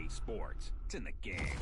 in sports. It's in the game.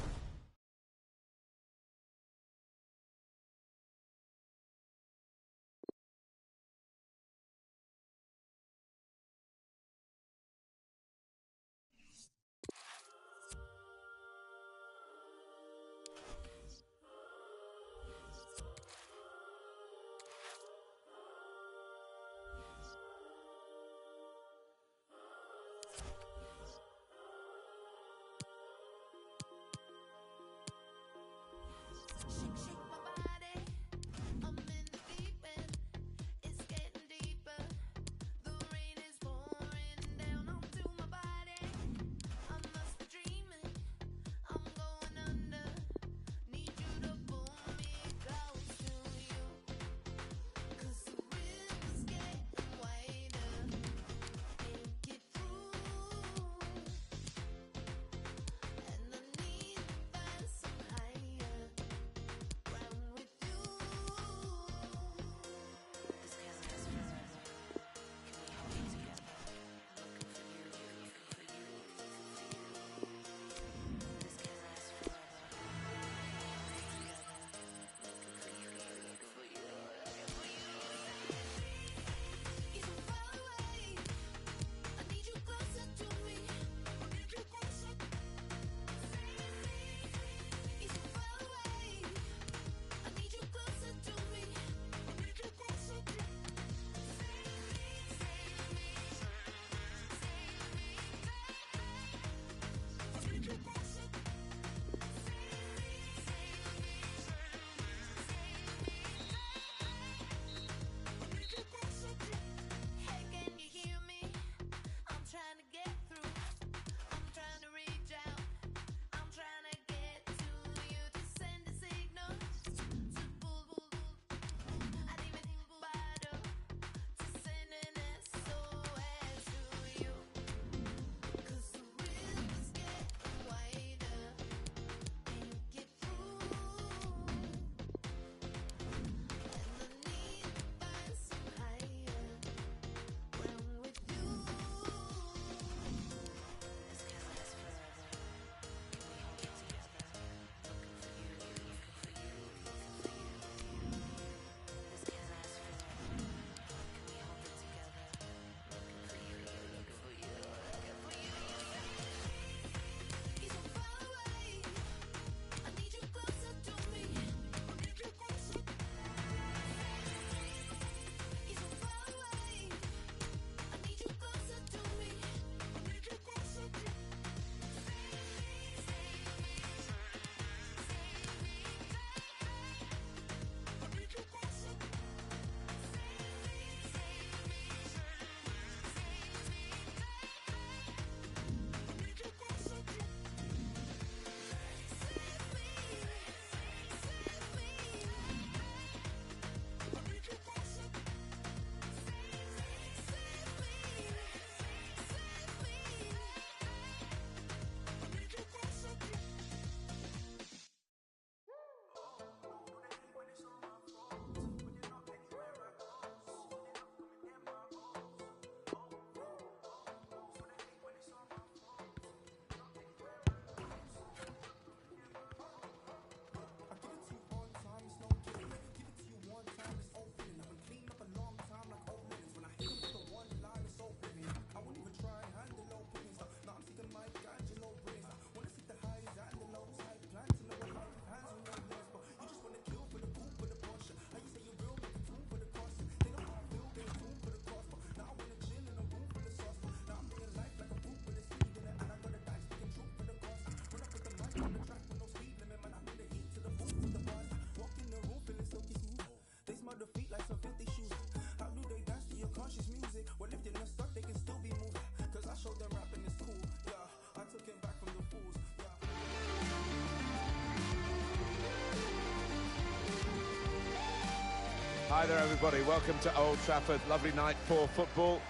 Hi there everybody, welcome to Old Trafford. Lovely night for football.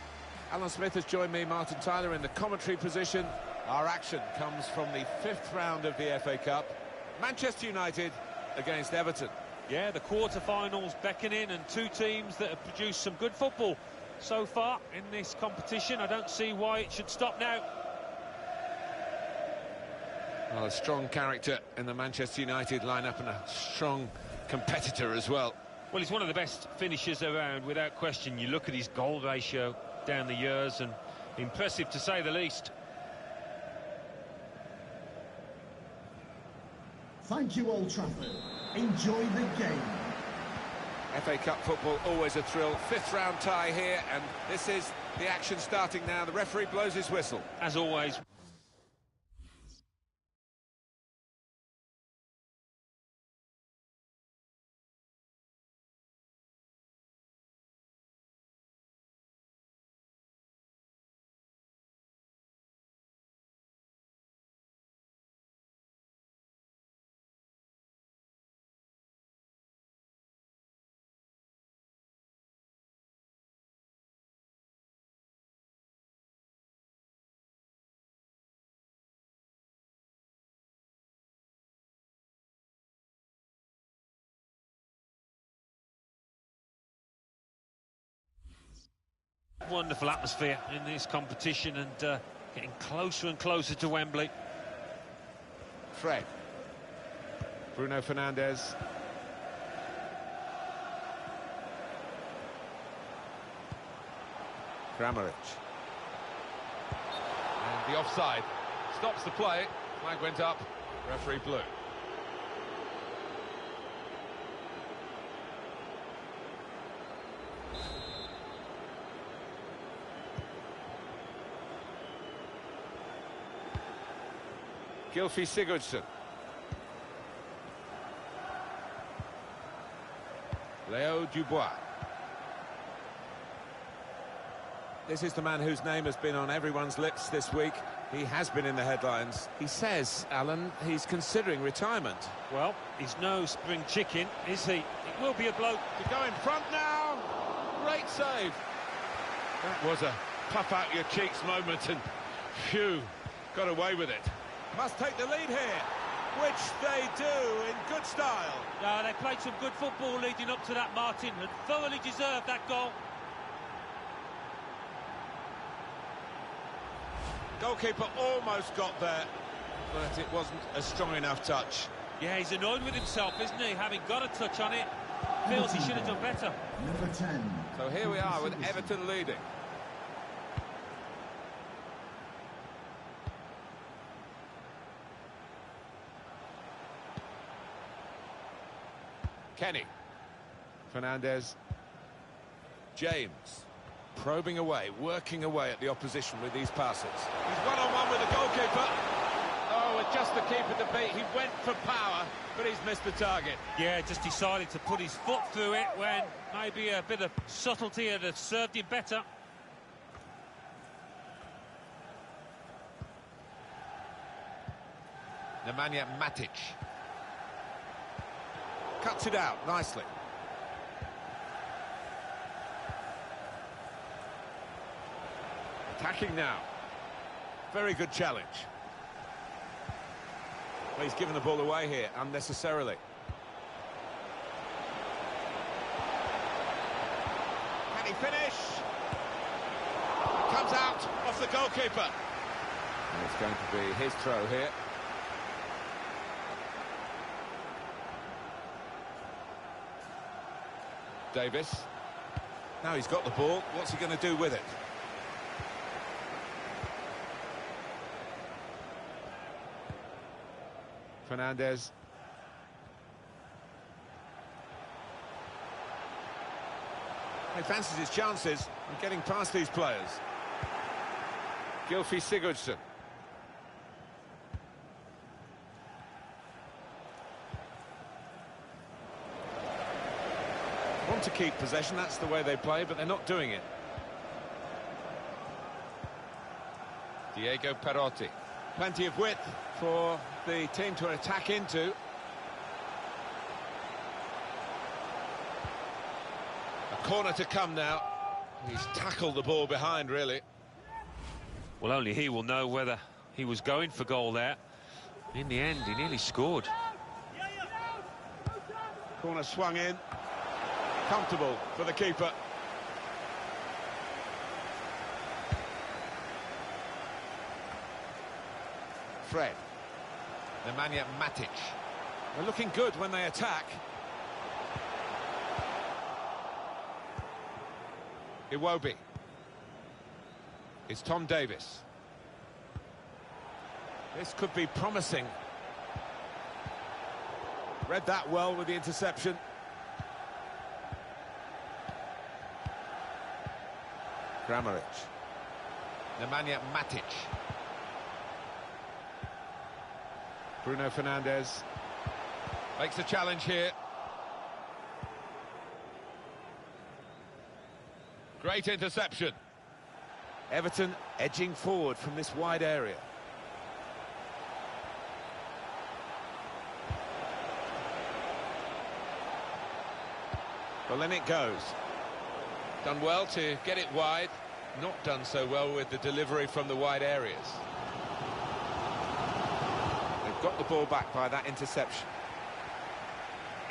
Alan Smith has joined me, Martin Tyler in the commentary position. Our action comes from the 5th round of the FA Cup. Manchester United against Everton. Yeah, the quarter-finals beckoning, and two teams that have produced some good football so far in this competition. I don't see why it should stop now. Well, a strong character in the Manchester United lineup and a strong competitor as well. Well, he's one of the best finishers around, without question. You look at his goal ratio down the years, and impressive to say the least. Thank you, Old Trafford. Enjoy the game. FA Cup football, always a thrill. Fifth round tie here, and this is the action starting now. The referee blows his whistle. As always. Wonderful atmosphere in this competition, and getting closer and closer to Wembley. Fred. Bruno Fernandes. Kramaric. And the offside stops the play. Flag went up. Referee blew. Gylfi Sigurdsson. Leo Dubois. This is the man whose name has been on everyone's lips this week. He has been in the headlines. He says, Alan, he's considering retirement. Well, he's no spring chicken, is he? It will be a bloke. To go in front now. Great save. That was a puff out your cheeks moment, and phew, got away with it. Must take the lead here, which they do in good style. No, they played some good football leading up to that, Martin, and thoroughly deserved that goal. Goalkeeper almost got there, but it wasn't a strong enough touch. Yeah, he's annoyed with himself, isn't he? Having got a touch on it, feels he should have done better. Number 10. So here we are with Everton leading. Kenny. Fernandes. James. Probing away, working away at the opposition with these passes. He's one-on-one with the goalkeeper. Oh, with just the keeper to beat. He went for power, but he's missed the target. Yeah, just decided to put his foot through it when maybe a bit of subtlety had served him better. Nemanja Matic. Cuts it out nicely. Attacking now. Very good challenge. Well, he's given the ball away here unnecessarily. Can he finish? Comes out off the goalkeeper. And it's going to be his throw here. Davis. Now he's got the ball. What's he going to do with it? Fernandes. He fancies his chances of getting past these players. Gylfi Sigurdsson. Want to keep possession, that's the way they play, but they're not doing it. Diego Perotti. Plenty of width for the team to attack into. A corner to come now. He's tackled the ball behind, really. Well, only he will know whether he was going for goal there. In the end, he nearly scored. Corner swung in. Comfortable for the keeper. Fred. Nemanja Matic. They're looking good when they attack. Iwobi. It's Tom Davis. This could be promising. Read that well with the interception. Kramaric. Nemanja Matic. Bruno Fernandes makes a challenge here. Great interception. Everton edging forward from this wide area. Well, then it goes. Done well to get it wide. Not done so well with the delivery from the wide areas. They've got the ball back by that interception.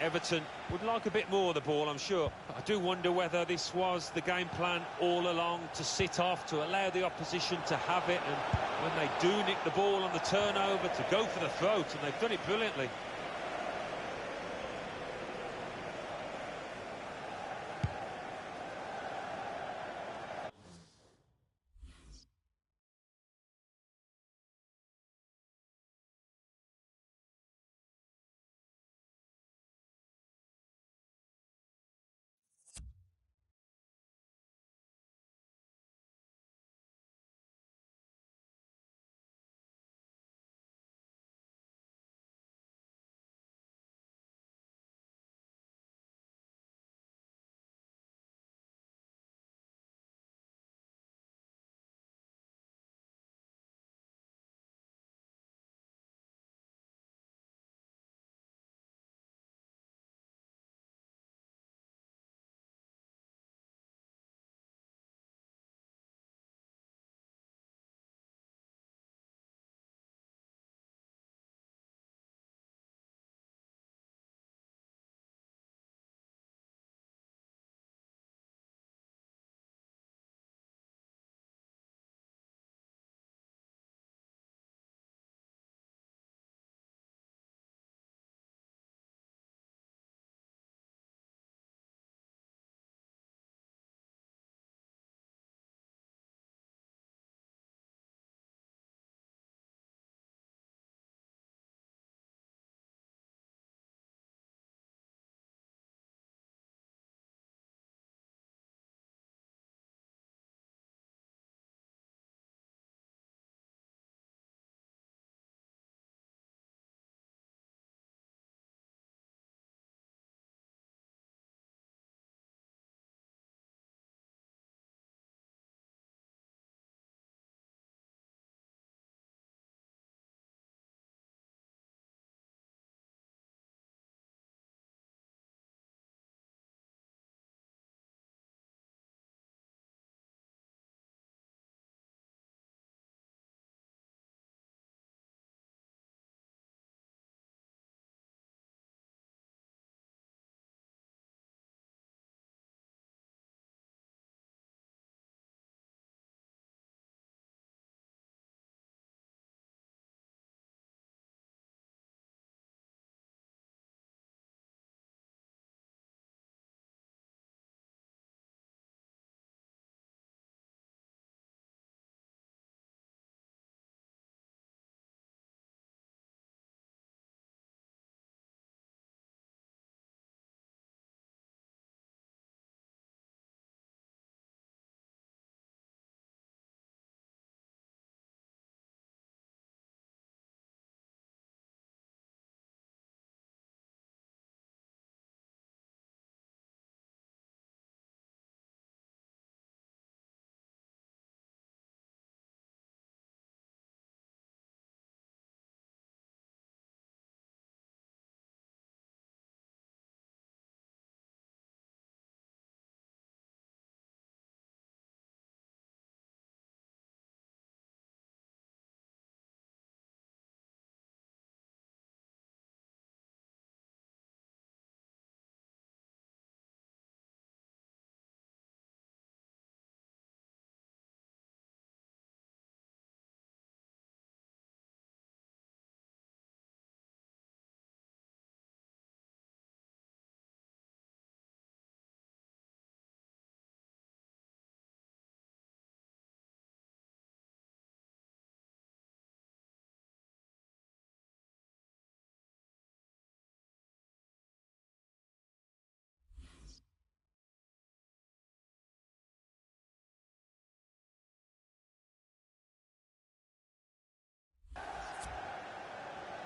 Everton would like a bit more of the ball, I'm sure. I do wonder whether this was the game plan all along, to sit off, to allow the opposition to have it, and when they do nick the ball on the turnover, to go for the throat, and they've done it brilliantly.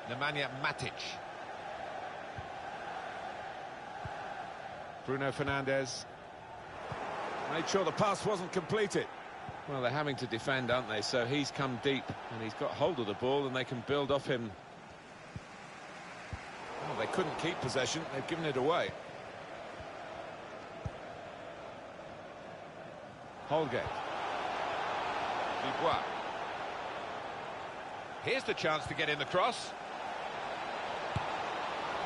Nemanja Matic. Bruno Fernandes. Made sure the pass wasn't completed. Well, they're having to defend, aren't they? So he's come deep and he's got hold of the ball and they can build off him. Well, they couldn't keep possession. They've given it away. Holgate. Dubois. Here's the chance to get in the cross.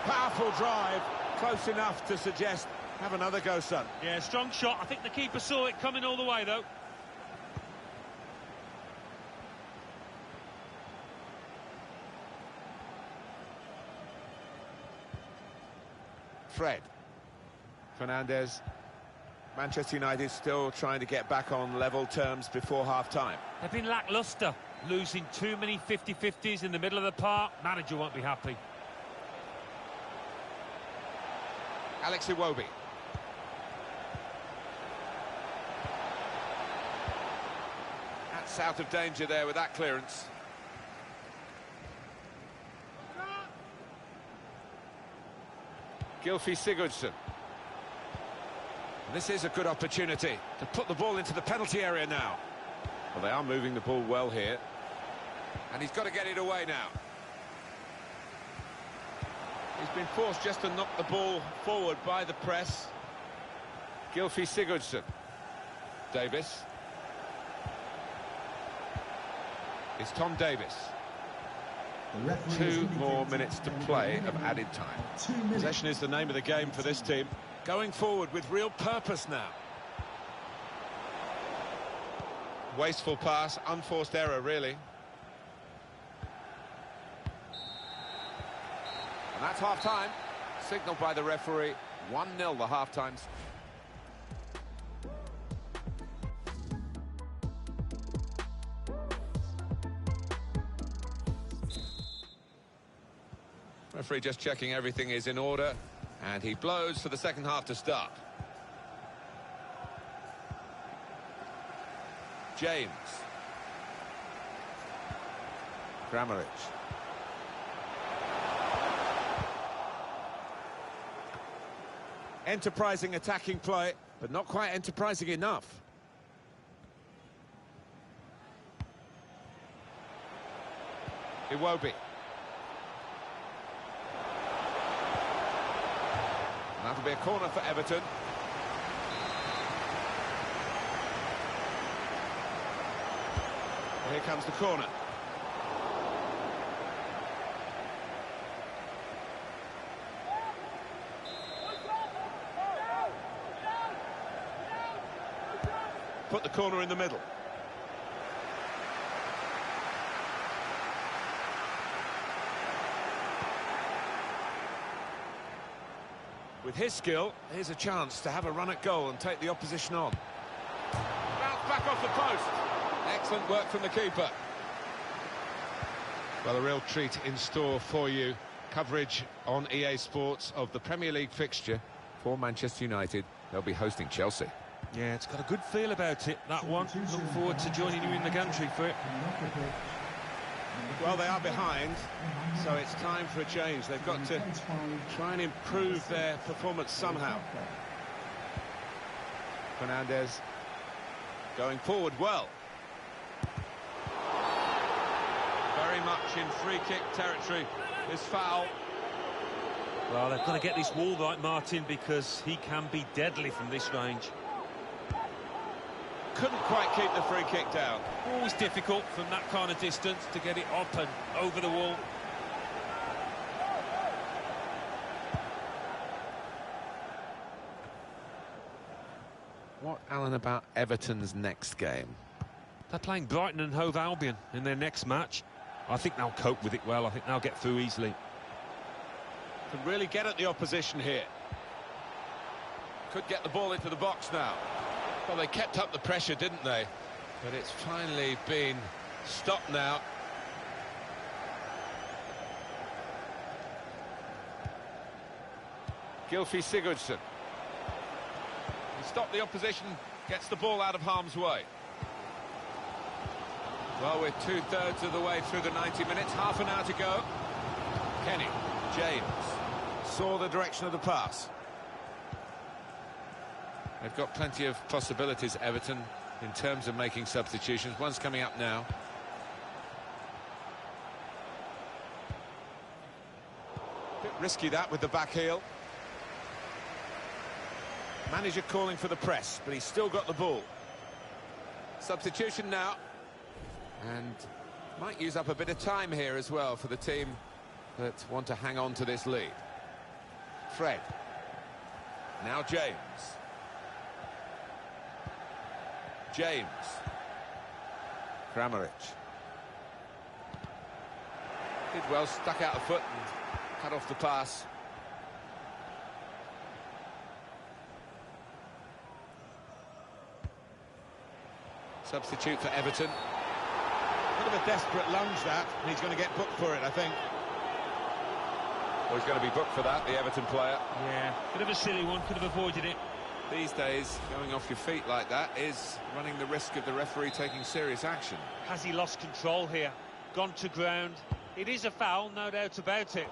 Powerful drive. Close enough to suggest, have another go, son. Yeah, strong shot. I think the keeper saw it coming all the way, though. Fred. Fernandes. Manchester United still trying to get back on level terms before half-time. They've been lacklustre, losing too many 50-50s in the middle of the park. Manager won't be happy. Alex Iwobi. That's out of danger there with that clearance. Gylfi Sigurdsson. This is a good opportunity to put the ball into the penalty area now. Well, they are moving the ball well here. And he's got to get it away now. He's been forced just to knock the ball forward by the press. Gylfi Sigurdsson. Davis. It's Tom Davis. 2 more minutes to play of added time. Possession is the name of the game for this team. Going forward with real purpose now. Wasteful pass, unforced error, really. And that's half-time. Signalled by the referee. 1-0 the half-time. Referee just checking everything is in order. And he blows for the second half to start. James. Kramaric. Enterprising attacking play, but not quite enterprising enough. Iwobi. That'll be a corner for Everton. Well, here comes the corner. Put the corner in the middle. With his skill, here's a chance to have a run at goal and take the opposition on. Bounce back off the post. Excellent work from the keeper. Well, a real treat in store for you. Coverage on EA Sports of the Premier League fixture for Manchester United. They'll be hosting Chelsea. Yeah, it's got a good feel about it, that one. Look forward to joining you in the gantry for it. Well, they are behind, so it's time for a change. They've got to try and improve their performance somehow. Fernandes going forward well. Very much in free-kick territory, this foul. Well, they've got to get this wall right, Martin, because he can be deadly from this range. Couldn't quite keep the free kick down. Always difficult from that kind of distance to get it up and over the wall. What, Alan, about Everton's next game? They're playing Brighton and Hove Albion in their next match. I think they'll cope with it well. I think they'll get through easily. Can really get at the opposition here. Could get the ball into the box now. Well, they kept up the pressure, didn't they? But it's finally been stopped now. Gylfi Sigurdsson. He stopped the opposition, gets the ball out of harm's way. Well, we're 2/3 of the way through the 90 minutes, half an hour to go. Kenny, James, saw the direction of the pass. They've got plenty of possibilities, Everton, in terms of making substitutions. One's coming up now. Bit risky that with the back heel. Manager calling for the press, but he's still got the ball. Substitution now. And might use up a bit of time here as well for the team that want to hang on to this lead. Fred. Now James. James. Kramaric. Did well, stuck out a foot and cut off the pass. Substitute for Everton. A bit of a desperate lunge that, and he's going to get booked for it, I think. Well, he's going to be booked for that, the Everton player. Yeah, bit of a silly one, could have avoided it. These days, going off your feet like that is running the risk of the referee taking serious action. Has he lost control here? Gone to ground. It is a foul, no doubt about it.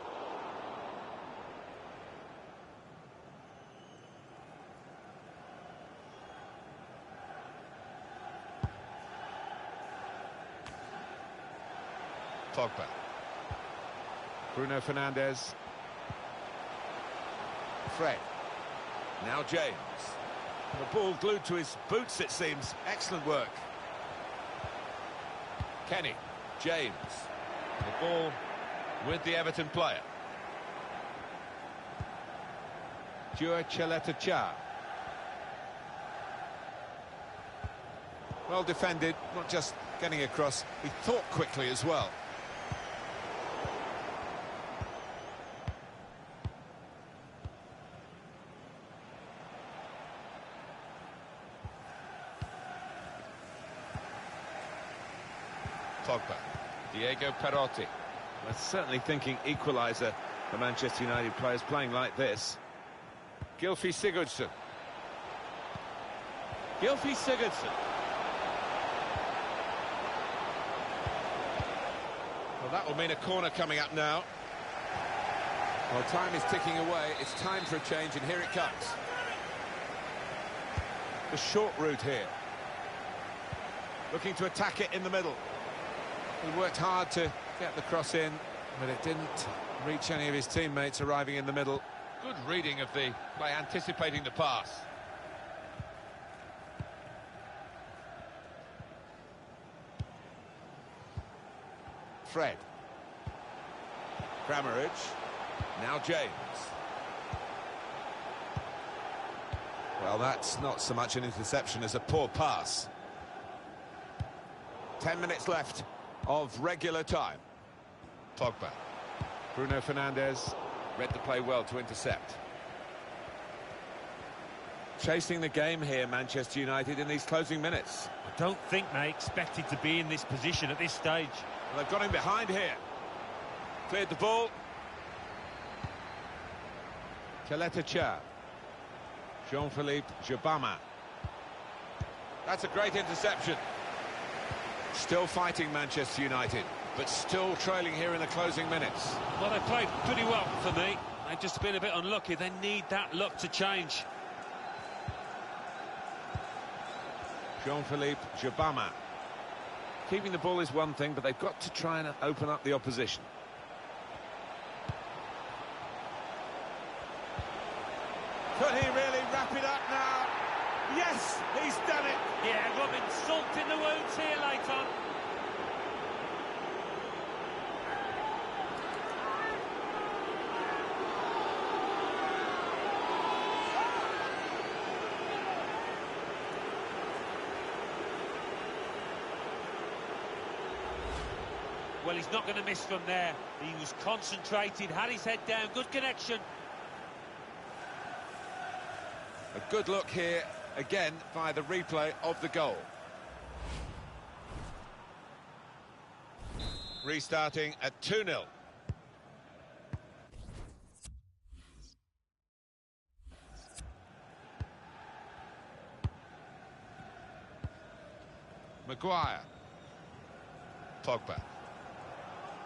Pogba. Bruno Fernandes. Fred. Now James. The ball glued to his boots, it seems. Excellent work. Kenny. James. The ball with the Everton player. Cha. Well defended, not just getting across, he thought quickly as well. Pogba. Diego Perotti. We're certainly thinking equaliser. The Manchester United players playing like this. Gylfi Sigurdsson. Gylfi Sigurdsson. Well, that will mean a corner coming up now. Well, time is ticking away. It's time for a change, and here it comes. The short route here. Looking to attack it in the middle. He worked hard to get the cross in, but it didn't reach any of his teammates arriving in the middle. Good reading of the play, anticipating the pass. Fred. Kramaric. Now James. Well, that's not so much an interception as a poor pass. 10 minutes left of regular time. Pogba. Bruno Fernandes read the play well to intercept. Chasing the game here, Manchester United, in these closing minutes. I don't think they expected to be in this position at this stage. Well, they've got him behind here. Cleared the ball. Cha. Jean-Philippe Jabama. That's a great interception. Still fighting Manchester United, but still trailing here in the closing minutes. Well, they played pretty well for me. They've just been a bit unlucky. They need that luck to change. Jean-Philippe Jabama. Keeping the ball is one thing, but they've got to try and open up the opposition. Could he really wrap it up now? Yes, he's done it. Yeah, rubbing salt in the wounds here late on. Well, he's not going to miss from there. He was concentrated, had his head down, good connection. A good look here, again, by the replay of the goal. Restarting at 2-0. Maguire. Pogba.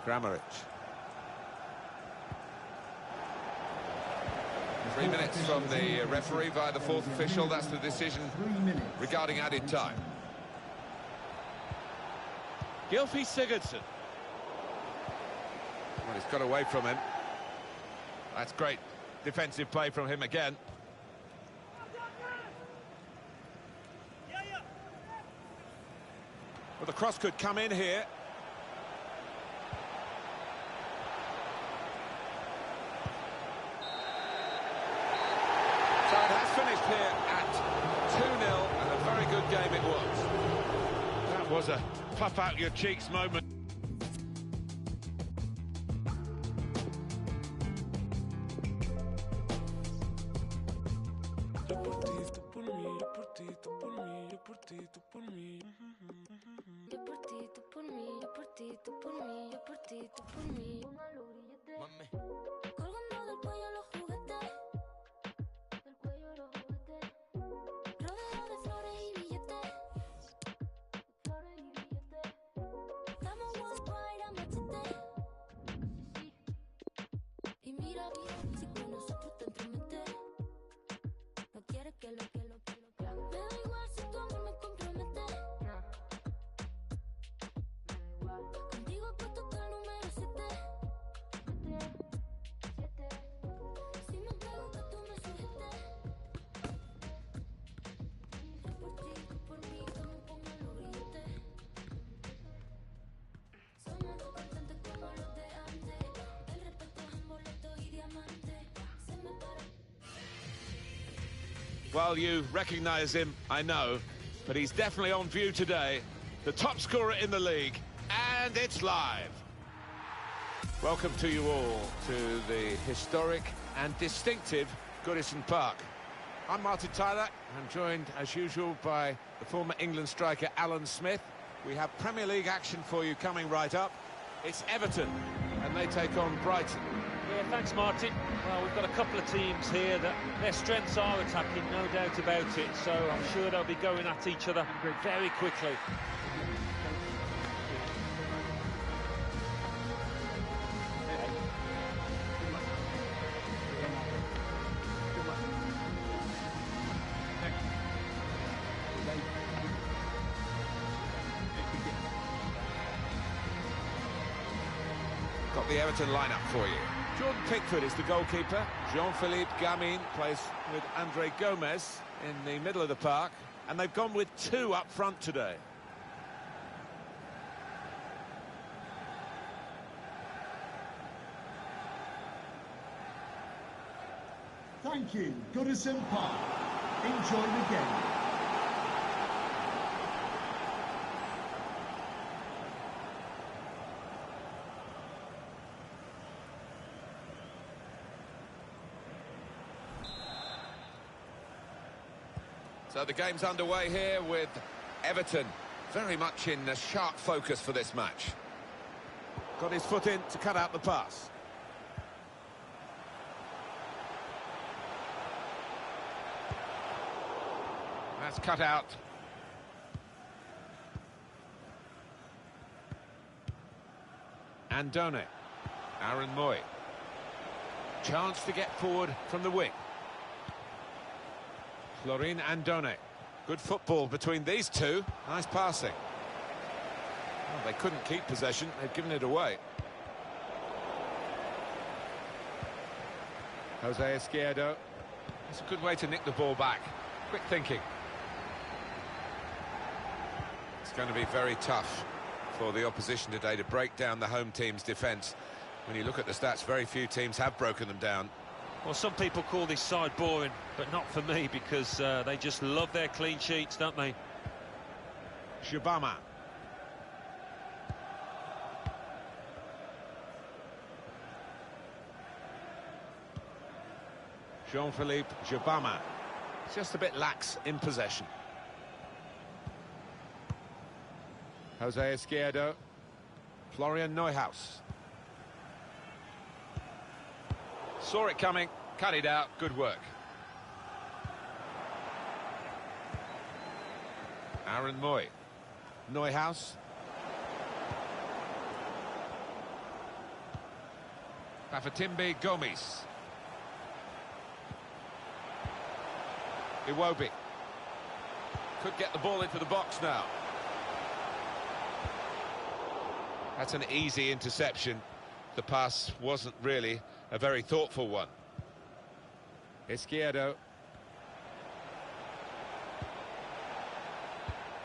Kramaric. 3 minutes from the referee via the fourth official. That's the decision 3 minutes. regarding added time. Gylfi Sigurdsson. Well, he's got away from him. That's great defensive play from him again. Well, the cross could come in here. So it has finished here at 2-0, and a very good game it was. That was a puff out your cheeks moment. Well, you recognise him, I know, but he's definitely on view today. The top scorer in the league, and it's live. Welcome to you all to the historic and distinctive Goodison Park. I'm Martin Tyler. I'm joined, as usual, by the former England striker Alan Smith. We have Premier League action for you coming right up. It's Everton, and they take on Brighton. Yeah, thanks, Martin. Well, we've got a couple of teams here that their strengths are attacking, no doubt about it. So I'm sure they'll be going at each other very quickly. Got the Everton lineup for you. Jordan Pickford is the goalkeeper. Jean-Philippe Gamin plays with Andre Gomez in the middle of the park. And they've gone with two up front today. Thank you, Goodison Park. Enjoy the game. So the game's underway here with Everton very much in sharp focus for this match. Got his foot in to cut out the pass. That's cut out. Andone. Aaron Moy. Chance to get forward from the wing. Florin Andone. Good football between these two. Nice passing. Well, they couldn't keep possession. They've given it away. Jose Izquierdo. It's a good way to nick the ball back. Quick thinking. It's going to be very tough for the opposition today to break down the home team's defence. When you look at the stats, very few teams have broken them down. Well, some people call this side boring, but not for me, because they just love their clean sheets, don't they? Shibama. Jean-Philippe Shibama. Just a bit lax in possession. Jose Izquierdo. Florian Neuhaus. Saw it coming, cut it out, good work. Aaron Moy. Neuhaus. Bafatimbi Gomis. Iwobi. Could get the ball into the box now. That's an easy interception. The pass wasn't really a very thoughtful one. Izquierdo.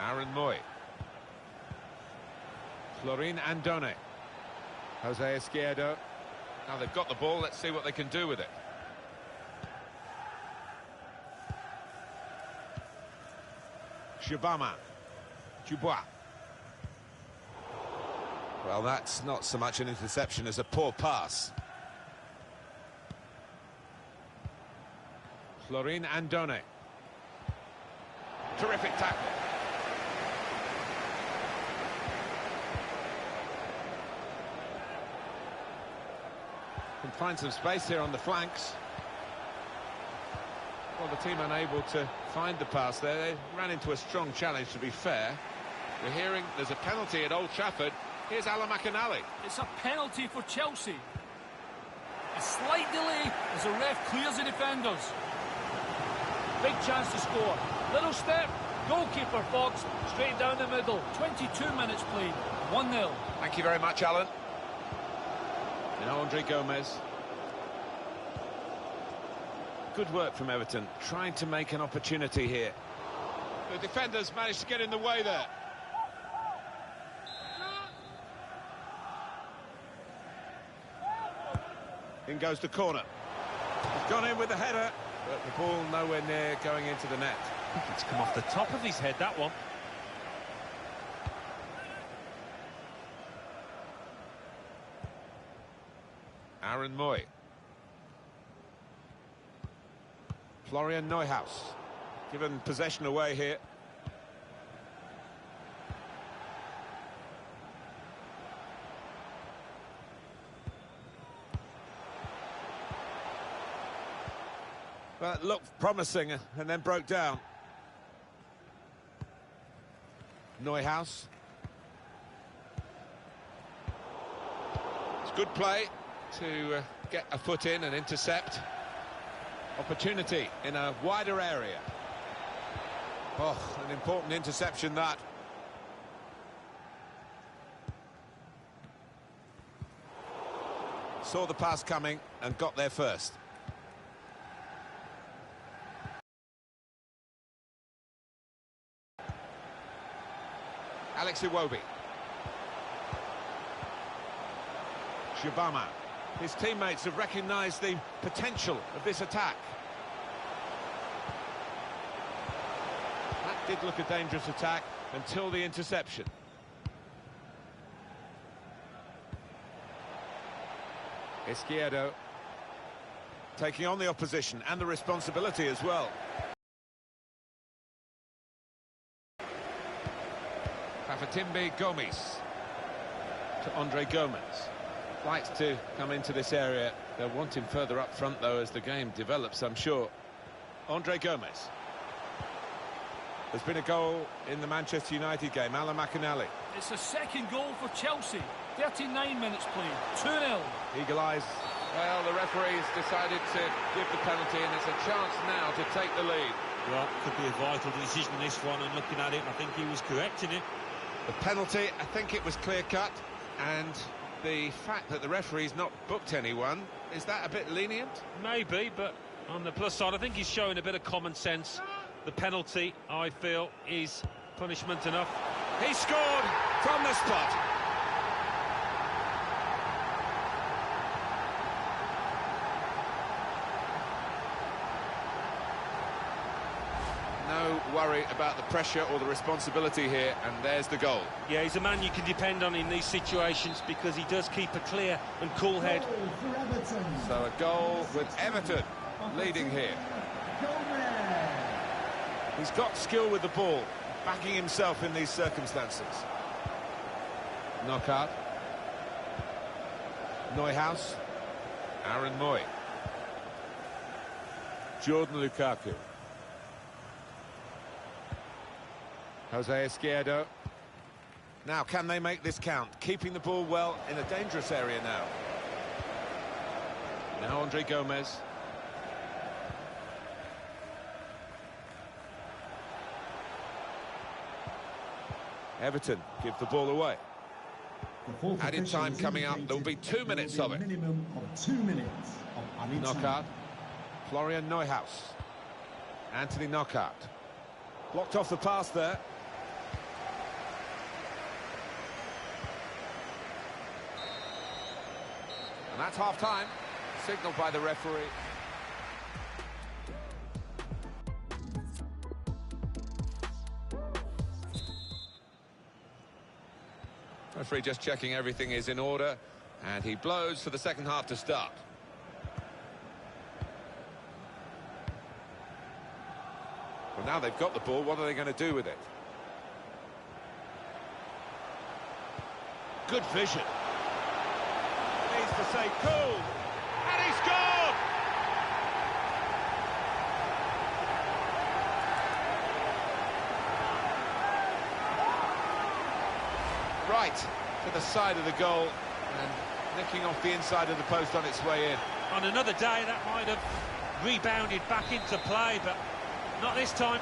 Aaron Moy. Florin Andone. Jose Izquierdo. Now they've got the ball, let's see what they can do with it. Shibama. Dubois. Well, that's not so much an interception as a poor pass. Florin Andone. Terrific tackle. Can find some space here on the flanks. Well, the team unable to find the pass there. They ran into a strong challenge, to be fair. We're hearing there's a penalty at Old Trafford. Here's Alan McInally. It's a penalty for Chelsea. A slight delay as the ref clears the defenders. Big chance to score. Little step, goalkeeper Fox, straight down the middle. 22 minutes played, 1-0. Thank you very much, Alan. Now Andre Gomez. Good work from Everton, trying to make an opportunity here. The defenders managed to get in the way there. In goes the corner. He's gone in with the header, but the ball nowhere near going into the net. I think it's come off the top of his head, that one. Aaron Moy. Florian Neuhaus. Given possession away here. Well, it looked promising and then broke down. Neuhaus. It's good play to get a foot in and intercept. Opportunity in a wider area. Oh, an important interception that. Saw the pass coming and got there first. Alex Iwobi. Shibama. His teammates have recognised the potential of this attack. That did look a dangerous attack until the interception. Izquierdo taking on the opposition and the responsibility as well. Fafatimbi Gomes to Andre Gomez. Likes to come into this area. They'll want him further up front, though, as the game develops, I'm sure. Andre Gomez. There's been a goal in the Manchester United game. Alan McInally. It's a second goal for Chelsea. 39 minutes played, 2-0. Eagle eyes. Well, the referee's decided to give the penalty, and it's a chance now to take the lead. Well, could be a vital decision, this one, and looking at it, I think he was correct in it. The penalty, I think it was clear-cut, and the fact that the referee's not booked anyone, is that a bit lenient? Maybe, but on the plus side, I think he's showing a bit of common sense. The penalty, I feel, is punishment enough. He scored from the spot. No worry about the pressure or the responsibility here, and there's the goal. Yeah, he's a man you can depend on in these situations because he does keep a clear and cool head. So a goal with Everton leading here. He's got skill with the ball, backing himself in these circumstances. Knockout. Neuhaus. Aaron Moy. Jordan Lukaku. Jose Izquierdo. Now, can they make this count? Keeping the ball well in a dangerous area now. Now Andre Gomez. Everton give the ball away. The fourth Added official time has coming up. There'll be 2 indicated minutes there will of be it. a minimum of 2 minutes of added time. Knockout. Florian Neuhaus. Anthony Knockout. Blocked off the pass there. And that's half-time. Signalled by the referee. Referee just checking everything is in order, and he blows for the second half to start. Well, now they've got the ball, what are they going to do with it? Good vision. Needs to stay cool. And he scored! Right to the side of the goal and nicking off the inside of the post on its way in. On another day, that might have rebounded back into play, but not this time.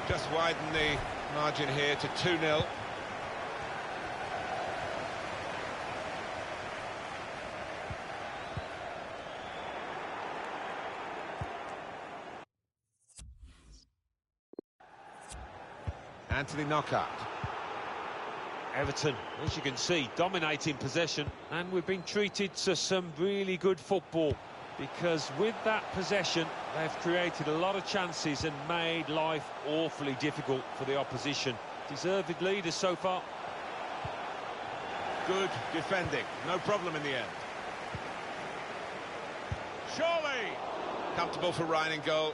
Just widen the margin here to 2-0. Anthony Knockout. Everton, as you can see, dominating possession, and we've been treated to some really good football, because with that possession they've created a lot of chances and made life awfully difficult for the opposition. Deserved leaders so far. Good defending, no problem in the end. Surely! Comfortable for Ryan in goal.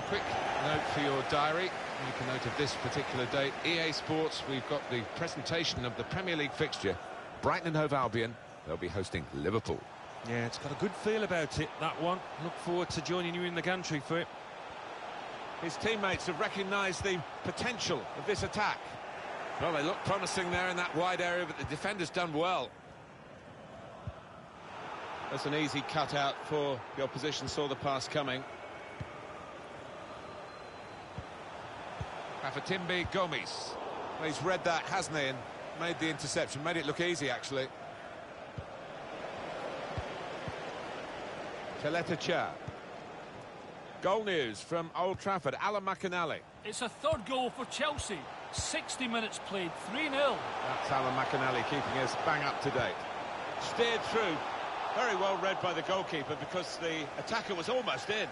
Quick note for your diary. Make a note of this particular date. EA Sports, we've got the presentation of the Premier League fixture. Brighton and Hove Albion, they'll be hosting Liverpool. Yeah, it's got a good feel about it, that one. Look forward to joining you in the gantry for it. His teammates have recognised the potential of this attack. Well, they look promising there in that wide area, but the defender's done well. That's an easy cutout for the opposition, saw the pass coming. Rafatimbi Gomes. Well, he's read that, hasn't he, and made the interception, made it look easy, actually. Chaleta Cha. Goal news from Old Trafford, Alan McInally. It's a third goal for Chelsea. 60 minutes played, 3-0. That's Alan McInally keeping us bang up to date. Steered through, very well read by the goalkeeper, because the attacker was almost in.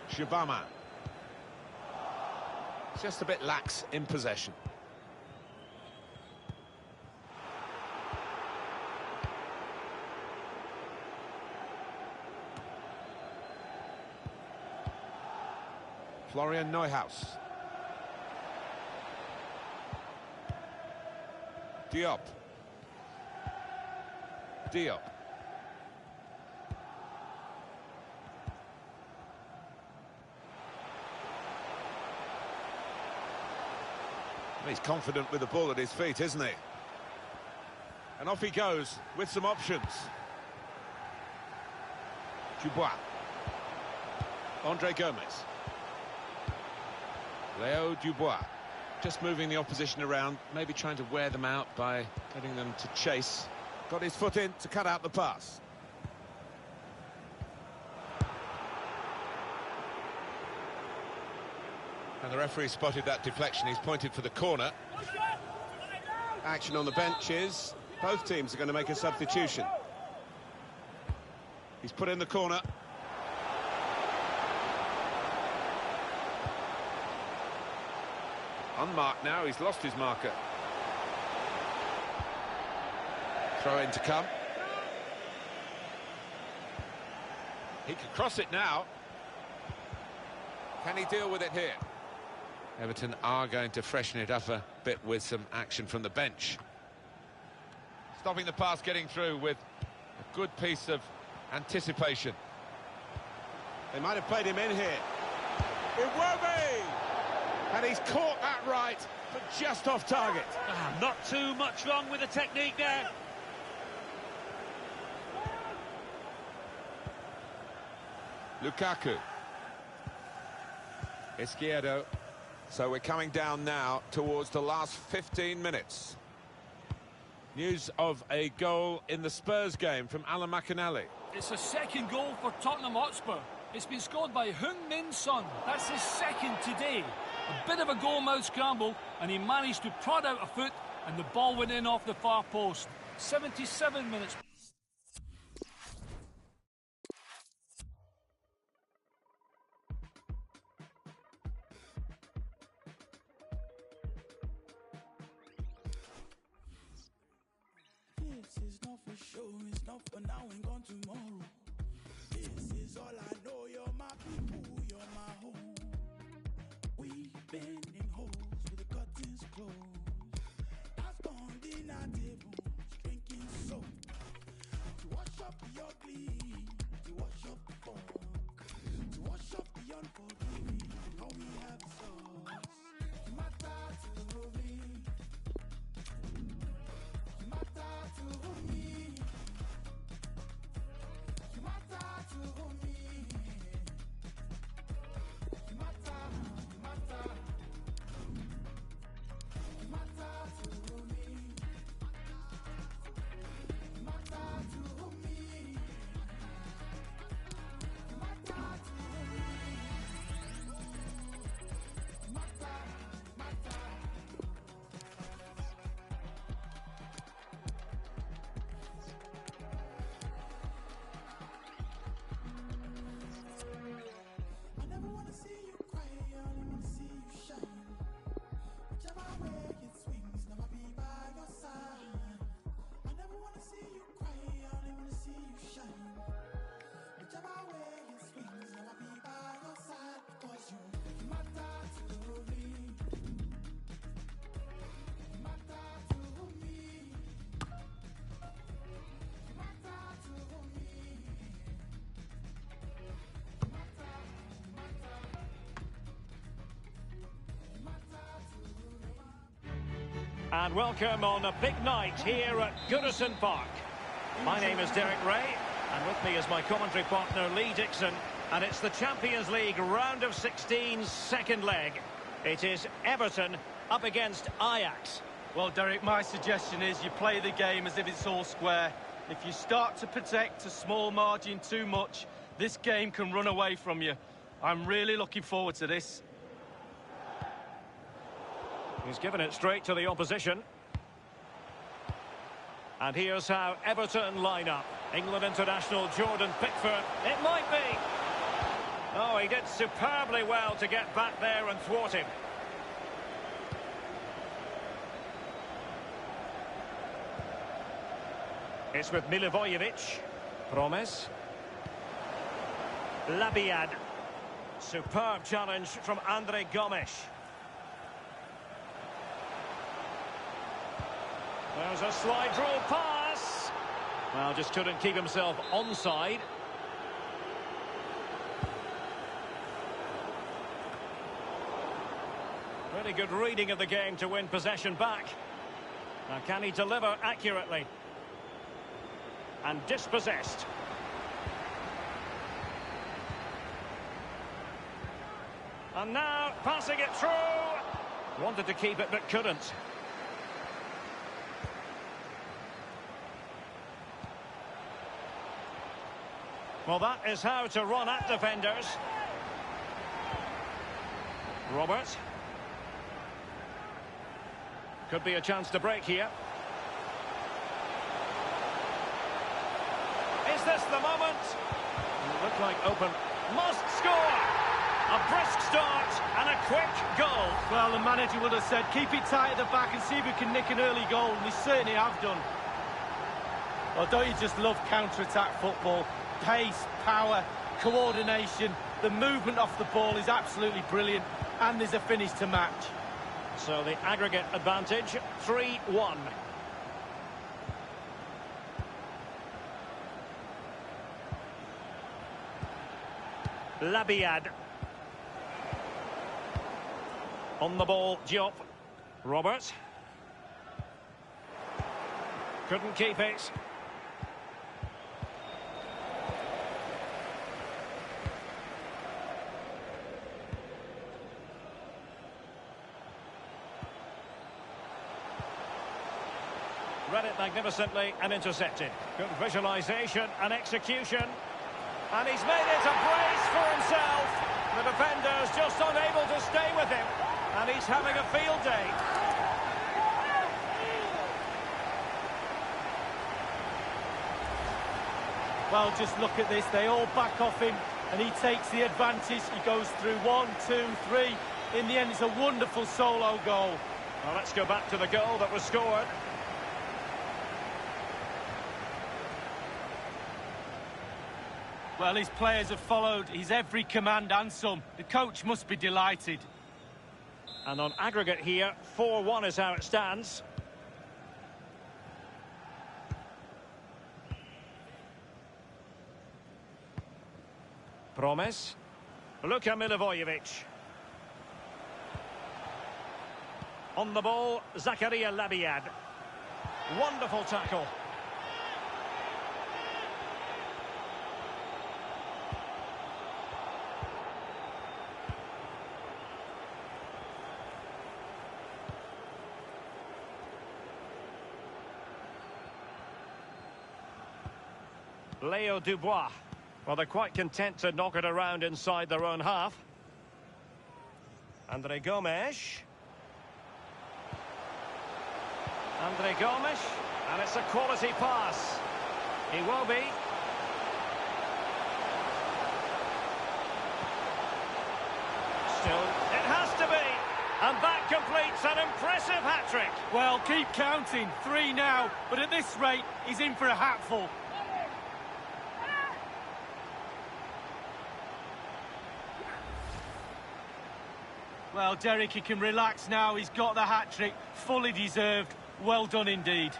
Shabama. Just a bit lax in possession. Florian Neuhaus. Diop. Diop. He's confident with the ball at his feet, isn't he? And off he goes with some options. Dubois. Andre Gomez. Leo Dubois. Just moving the opposition around, maybe trying to wear them out by getting them to chase. Got his foot in to cut out the pass. And the referee spotted that deflection. He's pointed for the corner. Action on the benches. Both teams are going to make a substitution. He's put in the corner. Unmarked now, he's lost his marker. Throw in to come. He can cross it now. Can he deal with it here? Everton are going to freshen it up a bit with some action from the bench. Stopping the pass getting through with a good piece of anticipation. They might have played him in here. It will be! And he's caught that right but just off target. Not too much wrong with the technique there. Lukaku. Izquierdo. So we're coming down now towards the last 15 minutes. News of a goal in the Spurs game from Alan McInally. It's a second goal for Tottenham Hotspur. It's been scored by Heung-min Son. That's his second today. A bit of a goal-mouth scramble, and he managed to prod out a foot, and the ball went in off the far post. 77 minutes. This is not for sure, it's not for now and gone tomorrow. This is all I know, you're my people, you're my home. We've been in holes with the curtains closed. That's gone dinner tables, drinking soap. To wash up the ugly, to wash up the funk, to wash up the unforgiving, how we have sauce. You matter to me. You matter to me. You matter to me. You matter, you matter. You matter to me. You matter to me. You matter to me. You matter, matter. I never wanna see you cry, I only wanna see you shine. Whichever way it swings, never be by your side. I never wanna see you cry, I only wanna see you shine. Whichever way it swings, never be by your side. Because you matter to me. You matter to me. You matter to me. You matter, you matter. You matter to me. And welcome on a big night here at Goodison Park. My name is Derek Ray, and with me is my commentary partner Lee Dixon, and it's the Champions League round of 16's second leg. It is Everton up against Ajax. Well, Derek, my suggestion is you play the game as if it's all square. If you start to protect a small margin too much, this game can run away from you. I'm really looking forward to this. He's given it straight to the opposition. And here's how Everton line up. England international Jordan Pickford. It might be. Oh, he did superbly well to get back there and thwart him. It's with Milivojevic. Promes. Labiad. Superb challenge from Andre Gomes. There's a slide rule pass. Well, just couldn't keep himself onside. Really good reading of the game to win possession back. Now, can he deliver accurately? And dispossessed. And now, passing it through. Wanted to keep it, but couldn't. Well, that is how to run at defenders. Robert. Could be a chance to break here. Is this the moment? It looked like open. Must score! A brisk start and a quick goal. Well, the manager would have said, keep it tight at the back and see if we can nick an early goal, and we certainly have done. Well, don't you just love counter-attack football? Pace, power, coordination, the movement off the ball is absolutely brilliant, and there's a finish to match. So the aggregate advantage, 3-1. Labiad. On the ball, Diop. Robert. Couldn't keep it. Read it magnificently and intercepted. Good visualisation and execution. And he's made it a brace for himself. The defender's just unable to stay with him. And he's having a field day. Well, just look at this. They all back off him, and he takes the advantage. He goes through 1, 2, 3. In the end, it's a wonderful solo goal. Well, let's go back to the goal that was scored. Well, his players have followed his every command and some. The coach must be delighted. And on aggregate here, 4-1 is how it stands. Promes. Luka Milivojevic. On the ball, Zakaria Labiad. Wonderful tackle. Leo Dubois. Well, they're quite content to knock it around inside their own half. Andre Gomes. Andre Gomes. And it's a quality pass. He will be. Still, it has to be. And that completes an impressive hat-trick. Well, keep counting. 3 now. But at this rate, he's in for a hatful. Well, Derek, he can relax now. He's got the hat-trick. Fully deserved. Well done indeed.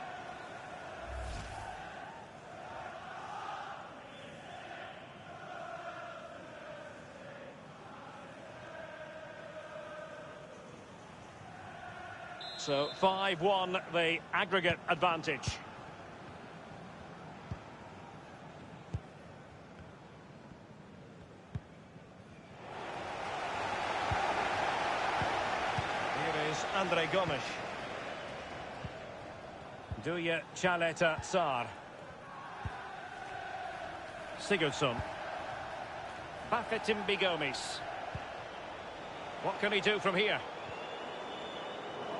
So 5-1, the aggregate advantage. Andre Gomes. Duya Chaleta Sar. Sigurdsson. Bafetimbi Gomes. What can he do from here?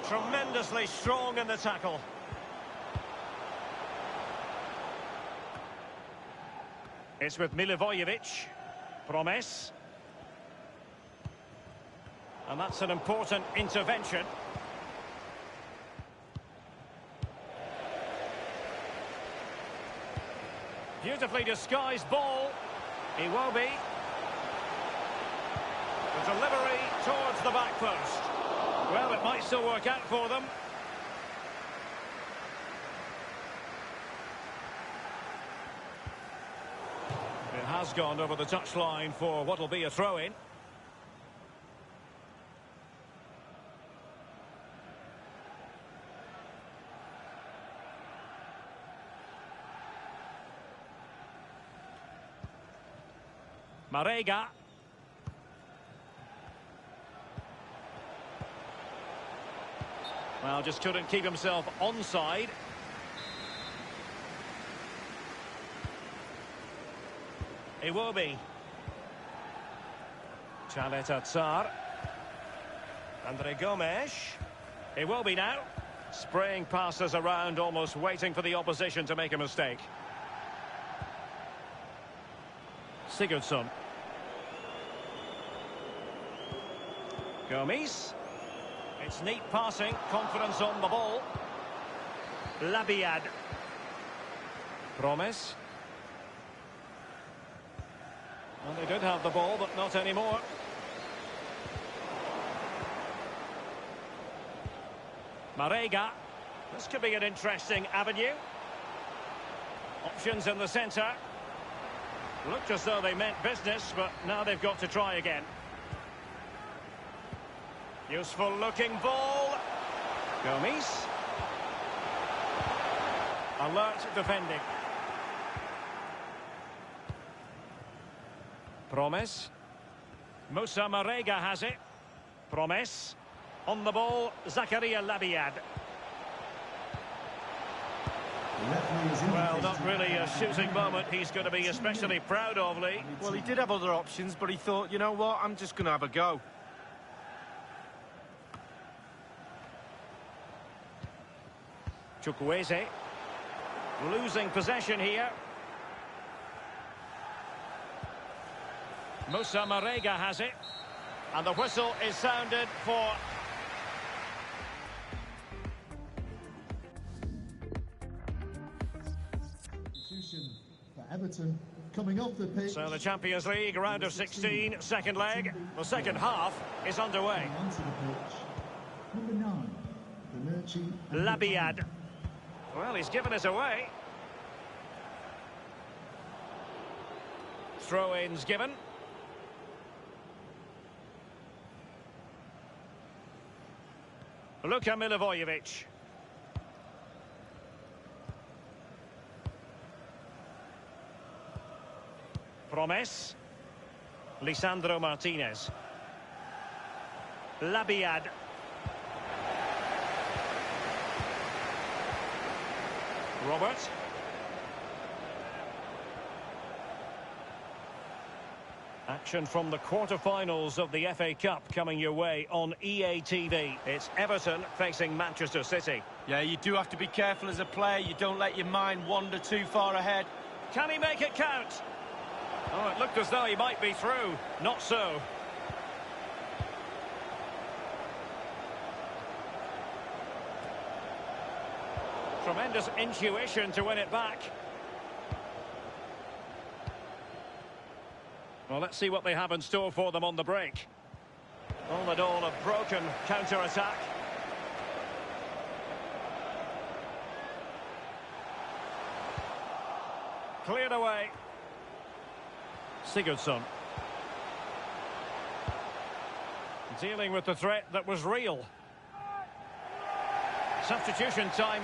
Tremendously strong in the tackle. It's with Milivojevic. Promes. And that's an important intervention. Beautifully disguised ball. Iwobi. The delivery towards the back post. Well, it might still work out for them. It has gone over the touchline for what will be a throw-in. Marega. Well, just couldn't keep himself onside. Iwobi. Chaleta Tsar. Andre Gomes. Iwobi now. Spraying passes around, almost waiting for the opposition to make a mistake. Sigurdsson. Gomes. It's neat passing, confidence on the ball. Labiad. Promes. Well, they did have the ball, but not anymore. Marega. This could be an interesting avenue. Options in the centre. Looked as though they meant business, but now they've got to try again. Useful looking ball. Gomes. Alert defending. Promes. Musa Marega has it. Promes. On the ball, Zakaria Labiad. Well, not really a shooting moment he's going to be especially proud of, Lee. Well, he did have other options, but he thought, you know what, I'm just going to have a go. Chukwueze. Losing possession here. Musa Marega has it. And the whistle is sounded for... For Everton, coming off the pitch. So the Champions League round of 16, second leg. The second half is underway. Onto the pitch. Number 9, Bonucci. Labiad. Well, he's given us away. Throw-ins given. Luka Milivojevic. Promes. Lisandro Martinez. Labiad. Robert. Action from the quarter-finals of the FA Cup coming your way on EA TV. It's Everton facing Manchester City. Yeah, you do have to be careful as a player. You don't let your mind wander too far ahead. Can he make it count? Oh, it looked as though he might be through. Not so. Tremendous intuition to win it back. Well, let's see what they have in store for them on the break. All in all, a broken counter-attack. Cleared away. Sigurdsson. Dealing with the threat that was real. Substitution time.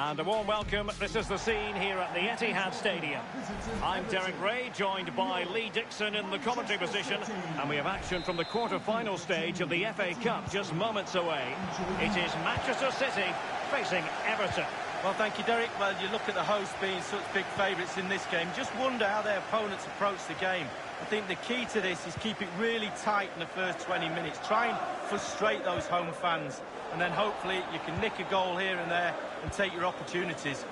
And a warm welcome. This is the scene here at the Etihad Stadium. I'm Derek Ray, joined by Lee Dixon in the commentary position. And we have action from the quarter-final stage of the FA Cup just moments away. It is Manchester City facing Everton. Well, thank you, Derek. Well, you look at the hosts being such big favourites in this game. Just wonder how their opponents approach the game. I think the key to this is keep it really tight in the first 20 minutes. Try and frustrate those home fans. And then hopefully you can nick a goal here and there and take your opportunities.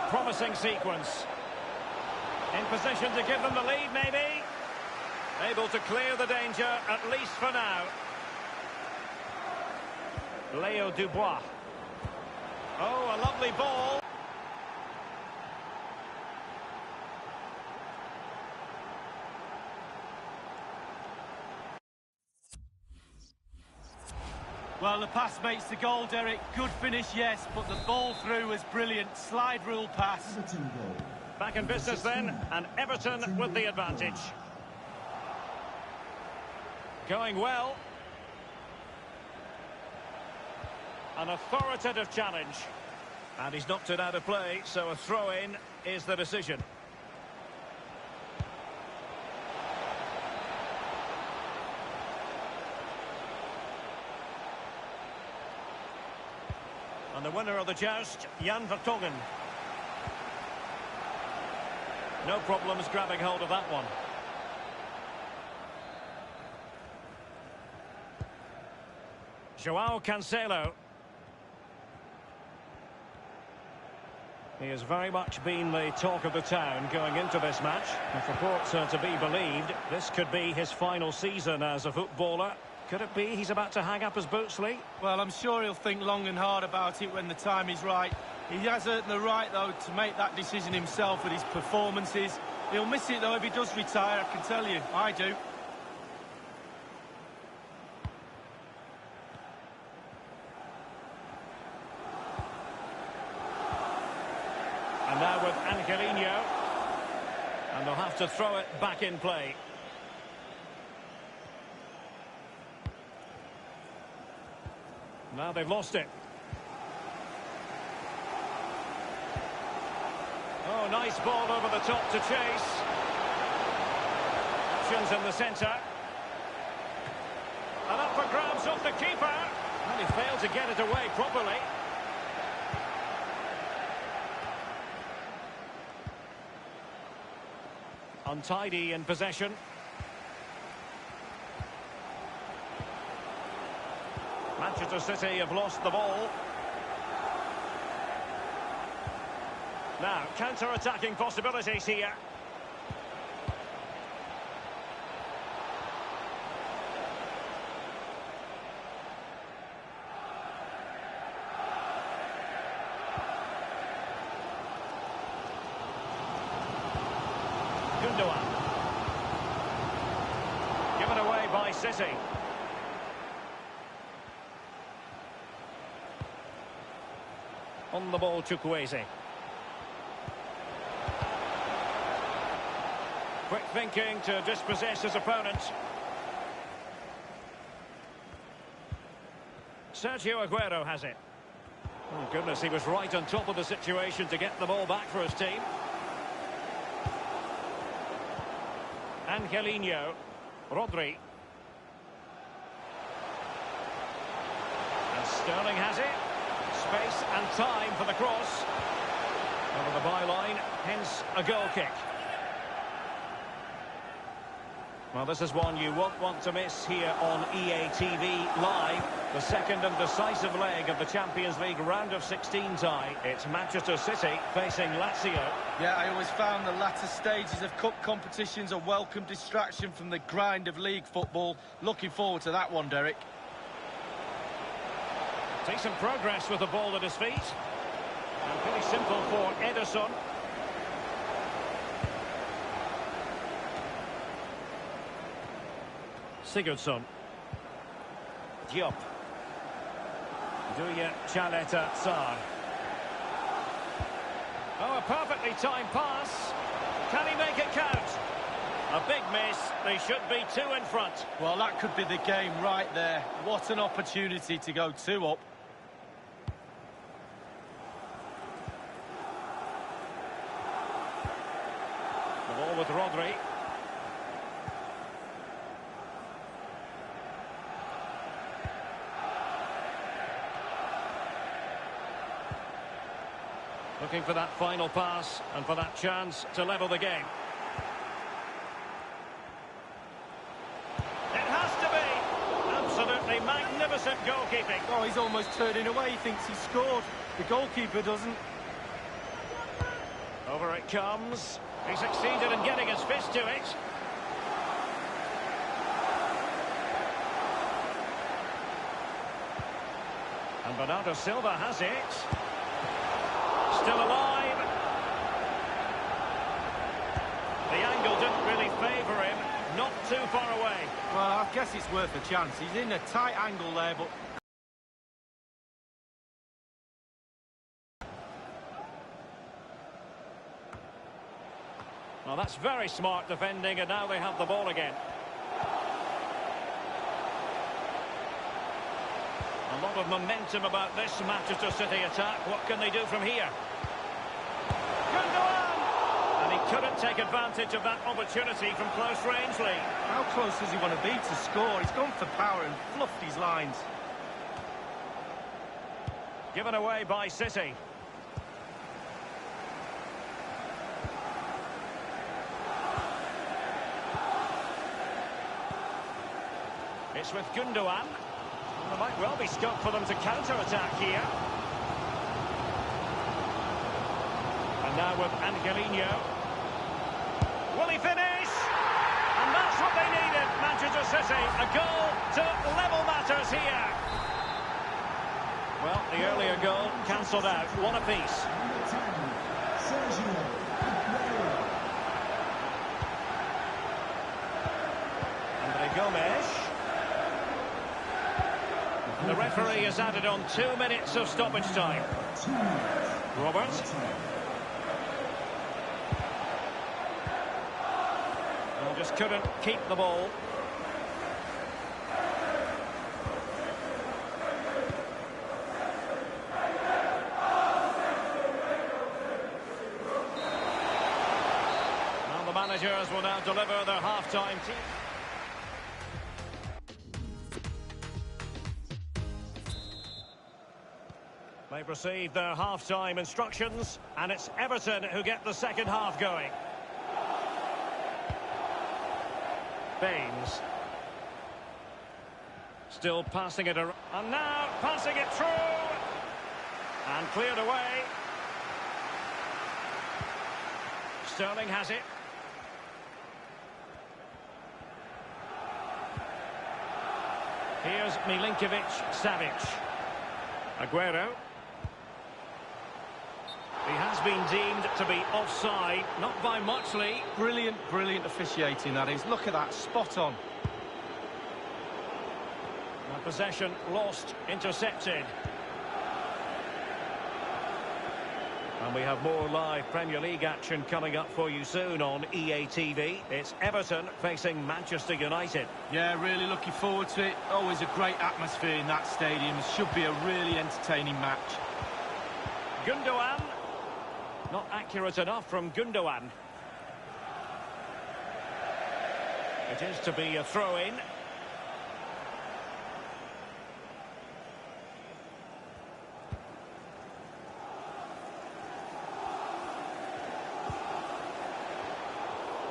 Promising sequence. In position to give them the lead, maybe. Able to clear the danger, at least for now. Leo Dubois. Oh, a lovely ball. Well, the pass makes the goal, Derek. Good finish, yes, but the ball through was brilliant. Slide rule pass. Back in business then, and Everton with the advantage. Going well. An authoritative challenge. And he's knocked it out of play, so a throw-in is the decision. And the winner of the joust, Jan Vertonghen. No problems grabbing hold of that one. Joao Cancelo. He has very much been the talk of the town going into this match. If reports are to be believed, this could be his final season as a footballer. Could it be he's about to hang up his boots, Lee? Well, I'm sure he'll think long and hard about it when the time is right. He has earned the right, though, to make that decision himself with his performances. He'll miss it, though, if he does retire, I can tell you. I do. And now with Angelino. And they'll have to throw it back in play. Now they've lost it. Oh, nice ball over the top to chase. Options in the centre. And up for grabs off the keeper. And he failed to get it away properly. Untidy in possession. Manchester City have lost the ball. Now, counter-attacking possibilities here. Gundogan. Given away by City. On the ball, Chukwueze. Quick thinking to dispossess his opponent. Sergio Aguero has it. Oh, goodness, he was right on top of the situation to get the ball back for his team. Angelino. Rodri. And Sterling has it. Space and time for the cross. Over the byline, hence a goal kick. Well, this is one you won't want to miss here on EA TV Live. The second and decisive leg of the Champions League round of 16 tie. It's Manchester City facing Lazio. Yeah, I always found the latter stages of cup competitions a welcome distraction from the grind of league football. Looking forward to that one, Derek. Decent progress with the ball at his feet. And pretty simple for Ederson. Sigurdsson. Diop. Duya Chaleta Sarr. Oh, a perfectly timed pass. Can he make it count? A big miss. They should be 2 in front. Well, that could be the game right there. What an opportunity to go 2 up. with Rodri. Looking for that final pass and for that chance to level the game. It has to be. Absolutely magnificent goalkeeping. Oh, he's almost turning away. He thinks he scored. The goalkeeper doesn't. Over it comes. He succeeded in getting his fist to it. And Bernardo Silva has it. Still alive. The angle didn't really favour him. Not too far away. Well, I guess it's worth a chance. He's in a tight angle there, but... Well, that's very smart defending, and now they have the ball again. A lot of momentum about this Manchester City attack. What can they do from here? Gundogan! And he couldn't take advantage of that opportunity from close range, Lee. How close does he want to be to score? He's gone for power and fluffed his lines. Given away by City. It's with Gundogan. There might well be scope for them to counter-attack here. And now with Angelino. Will he finish? And that's what they needed, Manchester City. A goal to level matters here. Well, the earlier goal cancelled out. One apiece. Andre Gomes. The referee has added on 2 minutes of stoppage time. Robert. Well, just couldn't keep the ball. Well, the managers will now deliver their half-time team. They've received their half-time instructions, and it's Everton who get the second half going. Baines. Still passing it around. And now passing it through. And cleared away. Sterling has it. Here's Milinkovic-Savic. Aguero. He has been deemed to be offside, not by much, Lee. Brilliant, brilliant officiating, that is. Look at that, spot on. Possession lost, intercepted. And we have more live Premier League action coming up for you soon on EA TV. It's Everton facing Manchester United. Yeah, really looking forward to it. Always a great atmosphere in that stadium. It should be a really entertaining match. Gundogan. Not accurate enough from Gundogan. It is to be a throw-in.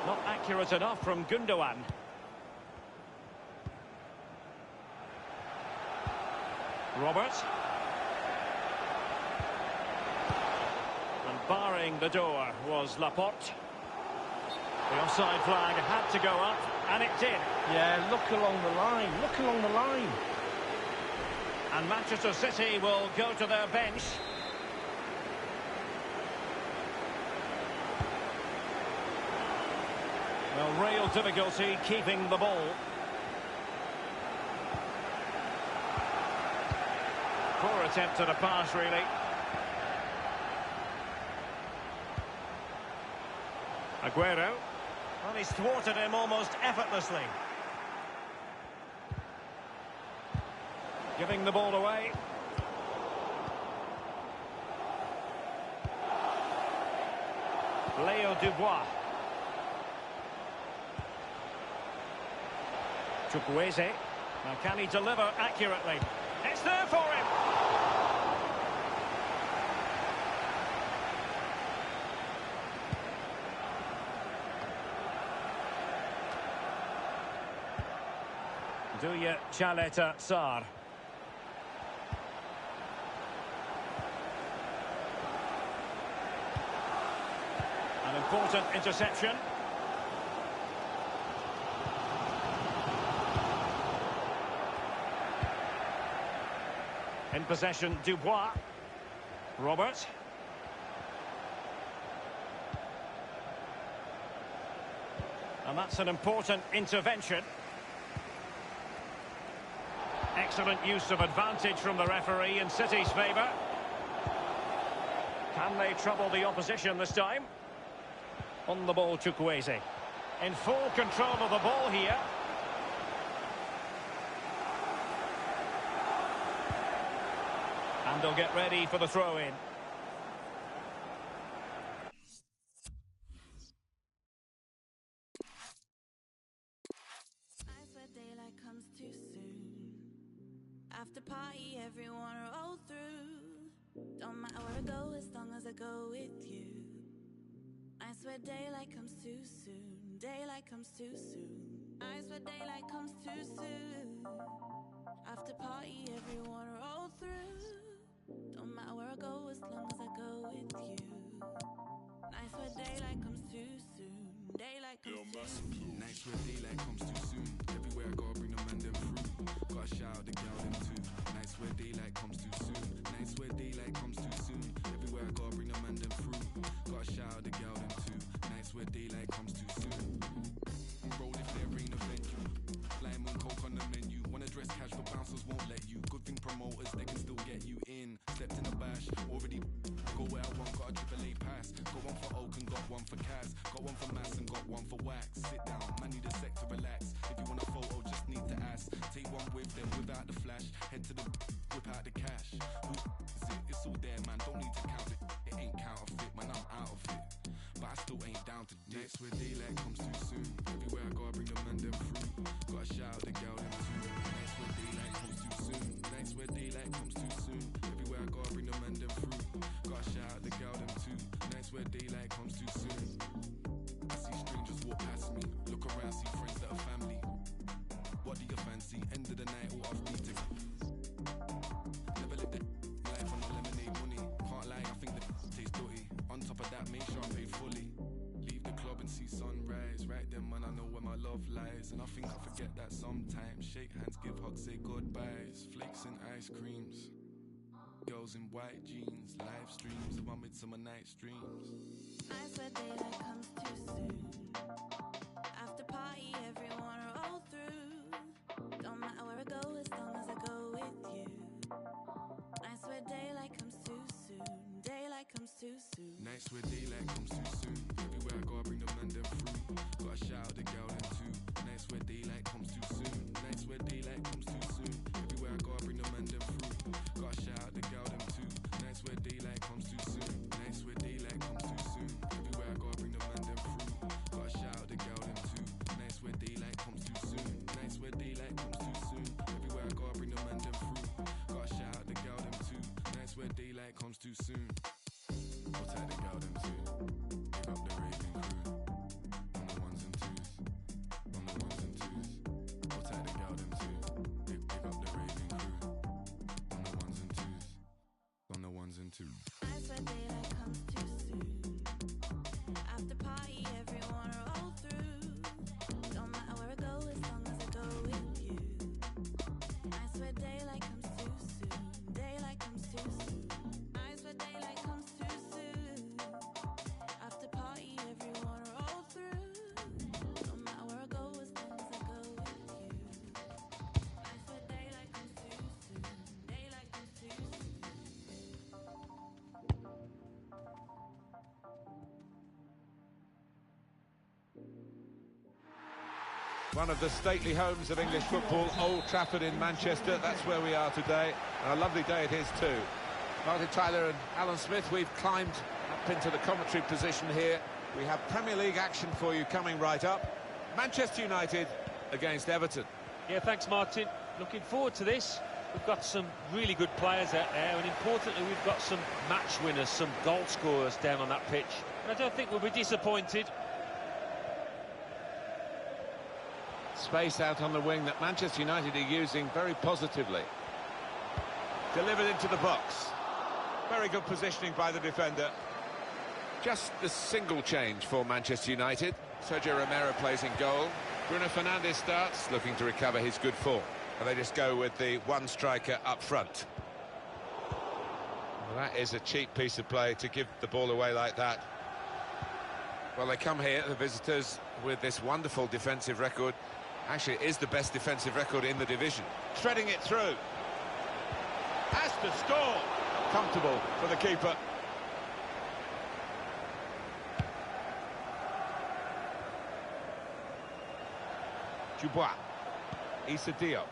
Not accurate enough from Gundogan. Robert. And barring the door was Laporte. The offside flag had to go up, and it did. Yeah, look along the line, look along the line. And Manchester City will go to their bench. Well, real difficulty keeping the ball. Poor attempt at a pass, really. Aguero. Well, he's thwarted him almost effortlessly. Giving the ball away. Leo Dubois. Chukwueze. Now, can he deliver accurately? It's there for him! Duya Chaleta Sarr. An important interception. In possession, Dubois. Robert. And that's an important intervention. Excellent use of advantage from the referee in City's favour. Can they trouble the opposition this time? On the ball, Chukwueze. In full control of the ball here. And they'll get ready for the throw-in. After party, everyone roll through. Don't matter where I go, as long as I go with you. I swear daylight comes too soon. Daylight comes too soon. I swear daylight comes too soon. After party, everyone roll through. Don't matter where I go, as long as I go with you. I swear daylight comes too soon. Daylight comes too soon. Nights where daylight comes too soon. Everywhere I go, I bring the man them through. Gotta shout out the girl them too. Nights where daylight comes too soon. Nights where daylight comes too soon. Everywhere I go, I bring the man them through. Gotta shout out the girl them too. Nights where daylight comes too soon. Roll if there ain't a venue. Flying moon coke on the menu. Wanna dress cash but bouncers won't let you. Good thing promoters, they can still get you in. Stepped in the bash, already go where I want. Got a AAA pass. Got one for Oak and got one for Kaz. Got one for Mass and got one for Wax. Sit down, man need a sec to relax. If you want a photo, just need to ask. Take one with them without the flash. Head to the whip out the cash. Who is it? It's all there, man. Don't need to count it. It ain't counterfeit, man. I'm out of it. But I still ain't down to do. Nights where daylight comes too soon. Everywhere I go, I bring the man them through. Gotta shout out the girl them too. Nights where daylight comes too soon. Nights where daylight comes too soon. Everywhere I go, I bring the man them through. Gotta shout out the girl them too. Nights where daylight comes too soon. I see strangers walk past me. Look around, see friends that are family. What do you fancy? End of the night, all off beating. Never lived the life on the lemonade money. Can't lie, I think the tastes dirty. On top of that, make sure I'm paid fully. Leave the club and see sunrise. Right then, man, I know where my love lies. And I think I forget that sometimes. Shake hands, give hugs, say goodbyes. Flakes and ice creams. Girls in white jeans. Live streams of my midsummer night's dreams. I swear daylight comes too soon. After party, everyone roll through. Don't matter where I go, as long as I go with you. I swear daylight comes too soon. Daylight comes too soon. Nights where daylight comes too soon. Everywhere I go, I bring the man them through. Gotta shout out the girl them too. Nights where daylight comes too soon. Nights where daylight comes too soon. Everywhere I go, I bring the man them through. Gotta shout out the girl them too. Nights where daylight comes too soon. Nights where daylight comes too soon. Everywhere I go, I bring the man them through. Gotta shout out the girl them too. Nights where daylight comes too soon. Nights where daylight comes too soon. Everywhere I go, I bring the man them through. Gotta shout out the girl them too. Nights where daylight comes too soon. I'll take the girl them too. Pick up the raving crew. On the ones and twos. On the ones and twos. I'll take the girl them too. Pick up the raving crew. On the ones and twos. On the ones and twos. I swear daylight comes too soon. After party, everyone roll through. Don't matter where I go, as long as I go with you. I swear daylight comes too soon. Daylight comes too soon. I swear daylight comes too soon. After party, everyone roll through. Don't matter where I go, as long as I go with you. I swear daylight comes too soon. Daylight comes too soon. One of the stately homes of English football, Old Trafford in Manchester. That's where we are today. And a lovely day it is too. Martin Tyler and Alan Smith, we've climbed up into the commentary position here. We have Premier League action for you coming right up. Manchester United against Everton. Yeah, thanks, Martin. Looking forward to this. We've got some really good players out there, and importantly, we've got some match winners, some goal scorers down on that pitch. And I don't think we'll be disappointed. Space out on the wing that Manchester United are using very positively. Delivered into the box. Very good positioning by the defender. Just the single change for Manchester United. Sergio Romero plays in goal. Bruno Fernandes starts, looking to recover his good form. And they just go with the one striker up front. Well, that is a cheap piece of play to give the ball away like that. Well, they come here, the visitors, with this wonderful defensive record. Actually, it is the best defensive record in the division. Threading it through. Has to score. Comfortable for the keeper. Dubois. Issa Diop.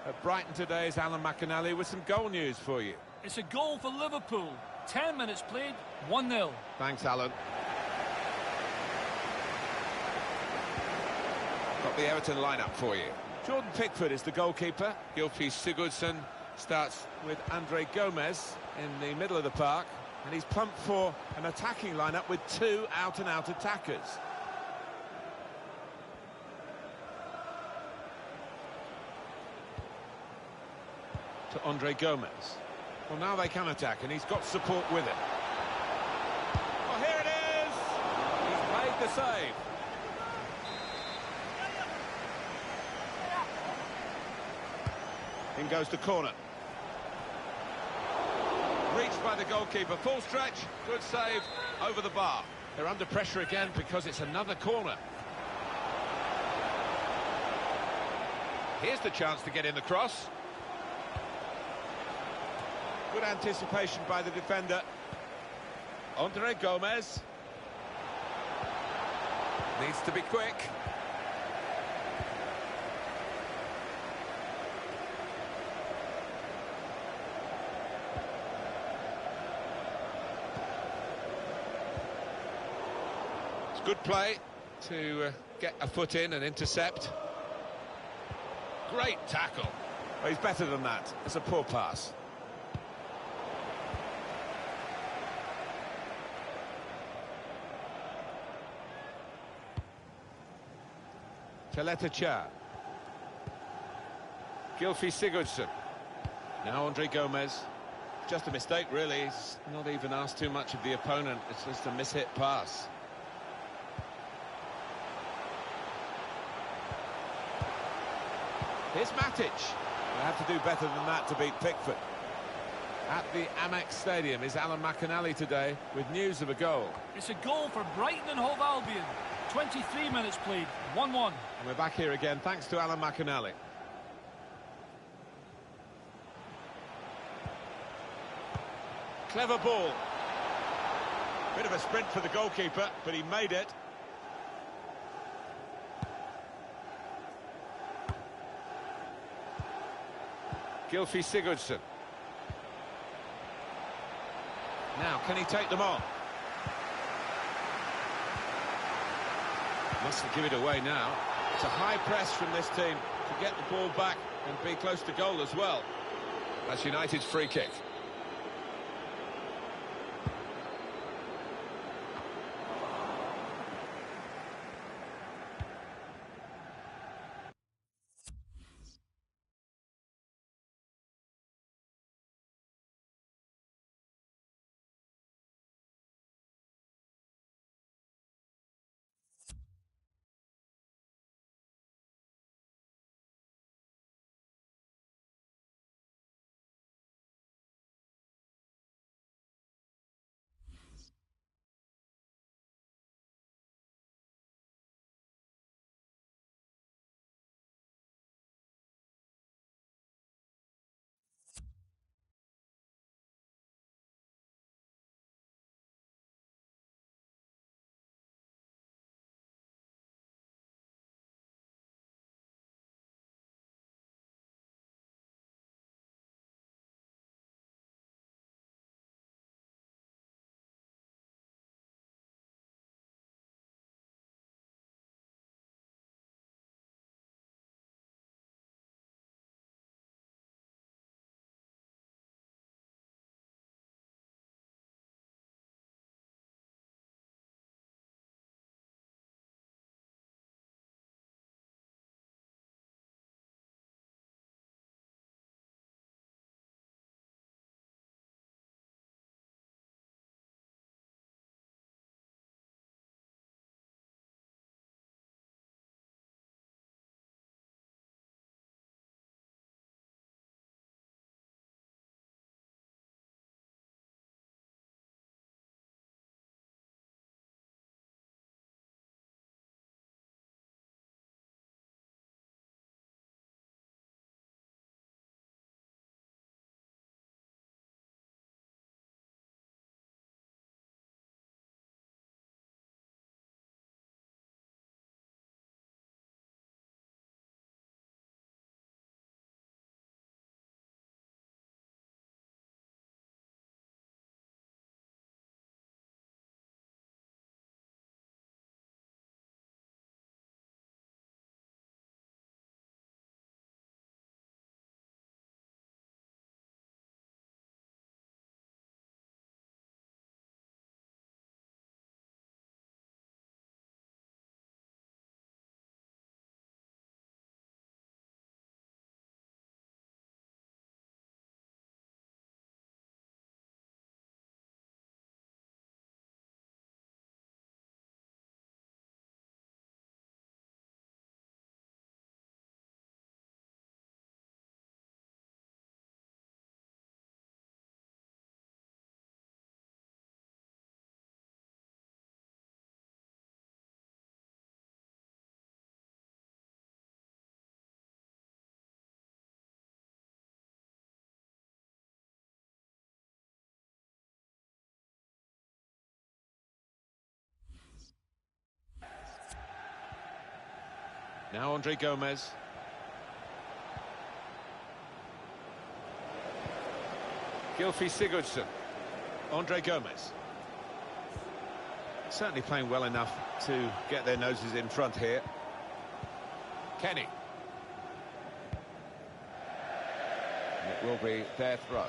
At Brighton today is Alan McInally with some goal news for you. It's a goal for Liverpool. 10 minutes played, 1-0. Thanks, Alan. Got the Everton lineup for you. Jordan Pickford is the goalkeeper. Gylfi Sigurdsson starts with Andre Gomez in the middle of the park. And he's pumped for an attacking lineup with two out-and-out attackers. To Andre Gomez. Well, now they can attack, and he's got support with it. Well, here it is! He's made the save. In goes the corner. Reached by the goalkeeper. Full stretch. Good save over the bar. They're under pressure again because it's another corner. Here's the chance to get in the cross. Good anticipation by the defender. Andre Gomez. Needs to be quick. It's good play to get a foot in and intercept. Great tackle. Well, he's better than that. It's a poor pass. Teleta. Gylfi Sigurdsson. Now Andre Gomez. Just a mistake, really. He's not even asked too much of the opponent. It's just a mishit pass. Here's Matic. They have to do better than that to beat Pickford. At the Amex Stadium is Alan McInally today with news of a goal. It's a goal for Brighton and Hove Albion. 23 minutes played, 1-1. And we're back here again, thanks to Alan McInally. Clever ball. Bit of a sprint for the goalkeeper, but he made it. Gylfi Sigurdsson. Now, can he take them on? Mustn't give it away now. It's a high press from this team to get the ball back and be close to goal as well. That's United's free kick. Now Andre Gomez. Gylfi Sigurdsson. Andre Gomez. Certainly playing well enough to get their noses in front here. Kenny. It will be their throw.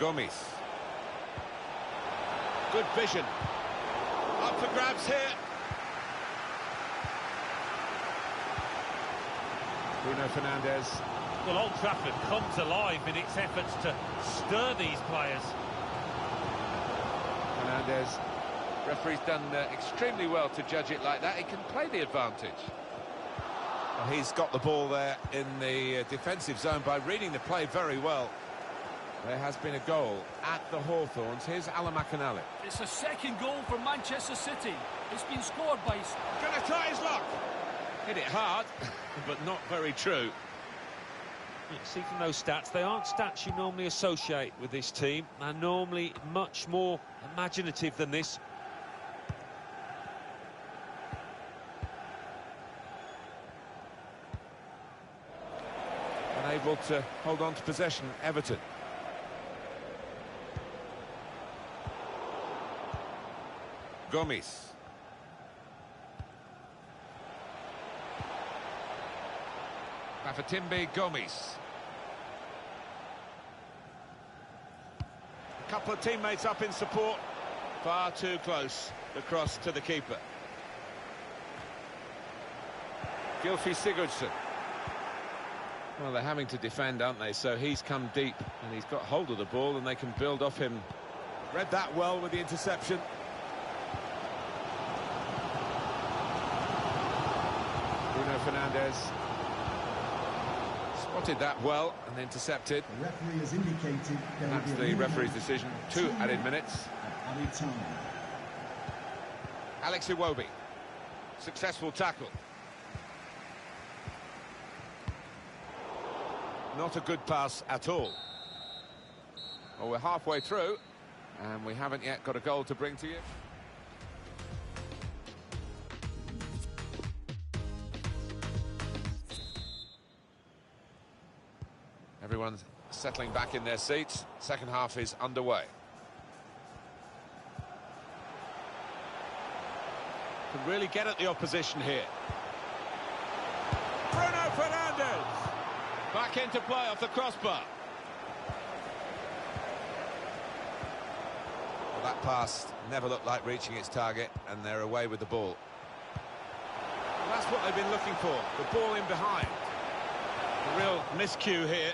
Gomes. Good vision. Up for grabs here. Bruno Fernandes. Well, Old Trafford comes alive in its efforts to stir these players. Fernandes. Referee's done extremely well to judge it like that. He can play the advantage. Well, he's got the ball there in the defensive zone by reading the play very well. There has been a goal at the Hawthorns. Here's Alan McInally. It's a second goal for Manchester City. It's been scored by... Going to try his luck. Hit it hard, but not very true. You can see from those stats, they aren't stats you normally associate with this team. They're normally much more imaginative than this. Unable to hold on to possession, Everton. Gomes. Bafatimbi Gomes. A couple of teammates up in support. Far too close. The cross to the keeper. Gylfi Sigurdsson. Well, they're having to defend, aren't they? So he's come deep and he's got hold of the ball and they can build off him. Read that well with the interception. Bruno Fernandes spotted that well and intercepted. The referee has indicated there will That's be a the minimum referee's decision. 2 added minutes. at added time. Alex Iwobi. Successful tackle. Not a good pass at all. Well, we're halfway through and we haven't yet got a goal to bring to you. Everyone's settling back in their seats. Second half is underway. Can really get at the opposition here. Bruno Fernandes! Back into play off the crossbar. Well, that pass never looked like reaching its target, and they're away with the ball. Well, that's what they've been looking for, the ball in behind. A real miscue here.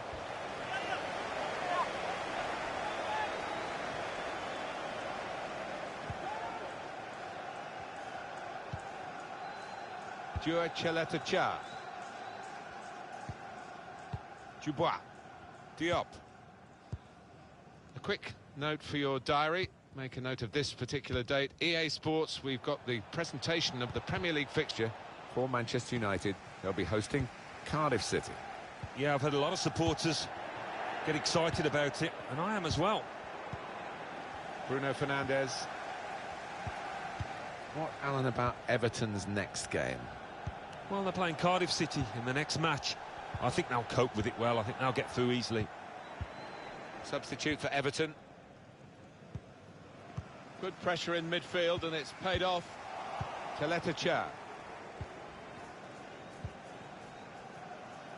Dua Cheleta-Cha. Dubois. Diop. A quick note for your diary. Make a note of this particular date. EA Sports, we've got the presentation of the Premier League fixture for Manchester United. They'll be hosting Cardiff City. Yeah, I've had a lot of supporters get excited about it, and I am as well. Bruno Fernandes. What, Alan, about Everton's next game? Well, they're playing Cardiff City in the next match. I think they'll cope with it well. I think they'll get through easily. Substitute for Everton. Good pressure in midfield and it's paid off. Cheleta-Cha.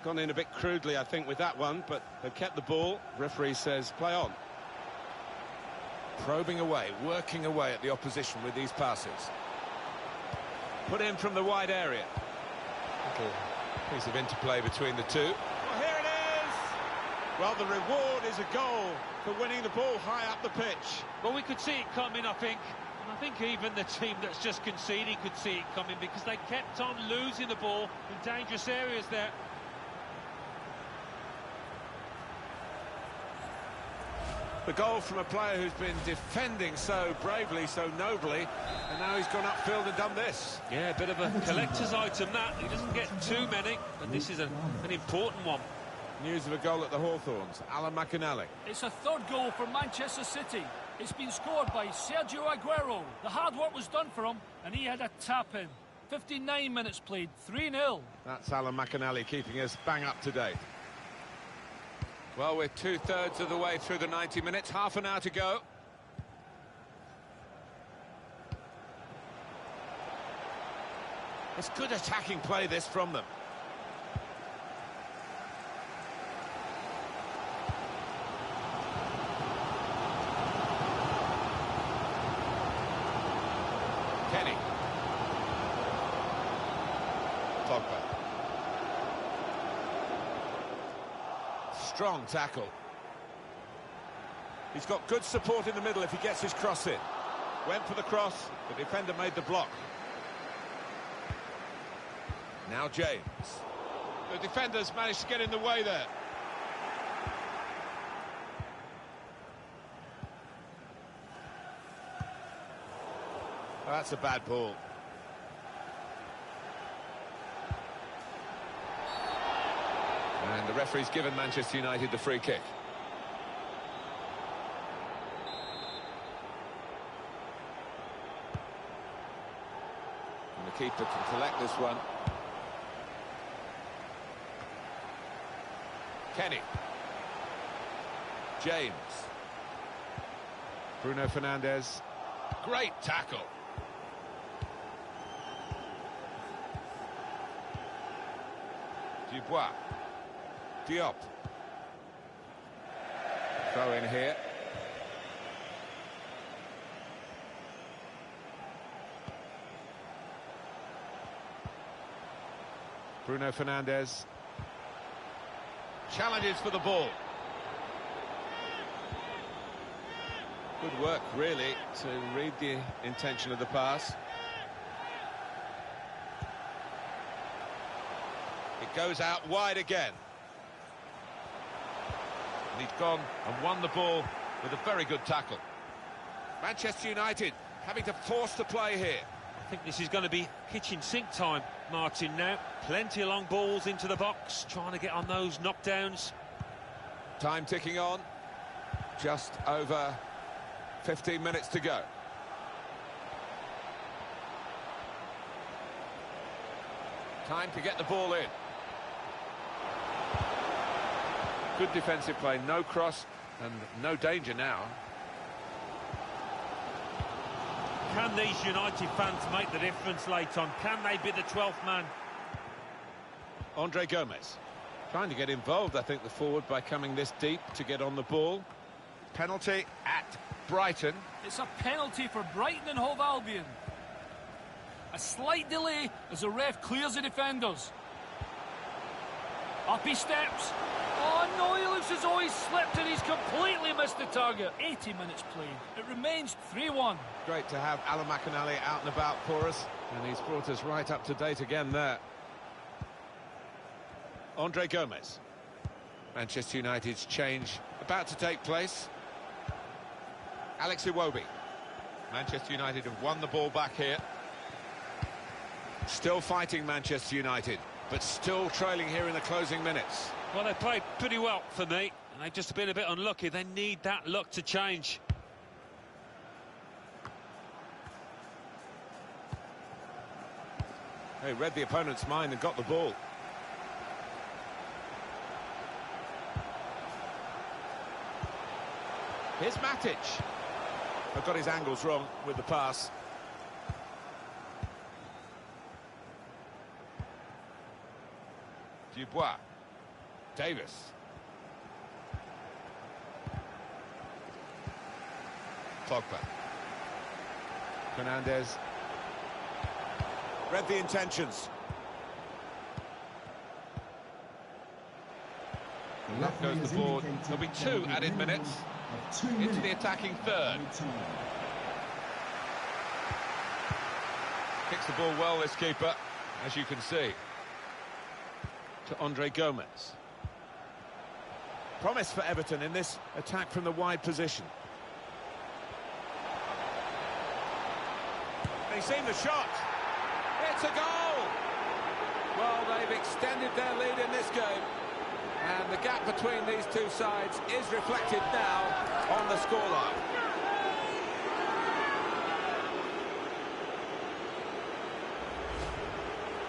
Gone in a bit crudely, I think, with that one, but they've kept the ball. Referee says play on. Probing away, working away at the opposition with these passes. Put in from the wide area. Little piece of interplay between the two. Well, here it is! Well, the reward is a goal for winning the ball high up the pitch. Well, we could see it coming, I think. And I think even the team that's just conceded could see it coming because they kept on losing the ball in dangerous areas there. The goal from a player who's been defending so bravely, so nobly, and now he's gone upfield and done this. Yeah, a bit of a collector's item that. He doesn't get too many, and this is an important one. News of a goal at the Hawthorns. Alan McInally. It's a third goal for Manchester City. It's been scored by Sergio Aguero. The hard work was done for him, and he had a tap-in. 59 minutes played, 3-0. That's Alan McInally keeping us bang up to date. Well, we're two-thirds of the way through the 90 minutes, half an hour to go. It's good attacking play, this, from them. Kenny. Pogba. Strong tackle. He's got good support in the middle if he gets his cross in. Went for the cross, the defender made the block. Now James. The defenders managed to get in the way there. Oh, that's a bad ball. And the referee's given Manchester United the free kick. And the keeper can collect this one. Kenny. James. Bruno Fernandes. Great tackle. Dubois. Diop. Throw in here. Bruno Fernandes. Challenges for the ball. Good work, really, to read the intention of the pass. It goes out wide again. And he's gone and won the ball with a very good tackle. Manchester United having to force the play here. I think this is going to be kitchen sink time, Martin, now. Plenty of long balls into the box, trying to get on those knockdowns. Time ticking on. Just over 15 minutes to go. Time to get the ball in. Good defensive play, no cross and no danger now. Can these United fans make the difference late on? Can they be the 12th man? Andre Gomez trying to get involved, I think, the forward, by coming this deep to get on the ball. Penalty at Brighton. It's a penalty for Brighton and Hove Albion. A slight delay as the ref clears the defenders. Up he steps. Oh no, he looks as though he's slipped and he's completely missed the target. 80 minutes played. It remains 3-1. Great to have Alan McInally out and about for us, and he's brought us right up to date again there. Andre Gomez. Manchester United's change about to take place. Alex Iwobi. Manchester United have won the ball back here. Still fighting Manchester United, but still trailing here in the closing minutes. Well, they played pretty well for me, and they've just been a bit unlucky. They need that luck to change. They read the opponent's mind and got the ball. Here's Matic. I've got his angles wrong with the pass. Dubois. Davis. Pogba. Fernandes. Read the intentions. And that goes the board. There'll be 2 added minutes into the attacking third. Kicks the ball well, this keeper, as you can see. To Andre Gomez. Promise for Everton in this attack from the wide position. They've seen the shot. It's a goal! Well, they've extended their lead in this game. And the gap between these two sides is reflected now on the scoreline.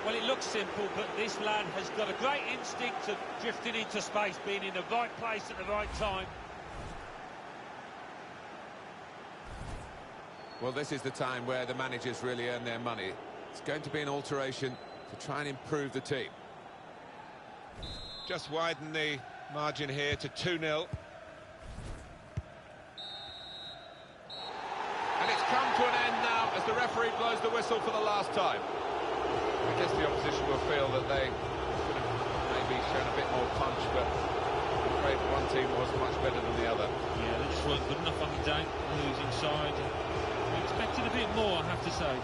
Well, it looks simple, but this lad has got a great instinct of drifting into space, being in the right place at the right time. Well, this is the time where the managers really earn their money. It's going to be an alteration to try and improve the team. Just widen the margin here to 2-0. And it's come to an end now as the referee blows the whistle for the last time. I guess the opposition will feel that they could have maybe shown a bit more punch, but I'm afraid one team was much better than the other. Yeah, they just weren't good enough on the day, losing side. We expected a bit more, I have to say.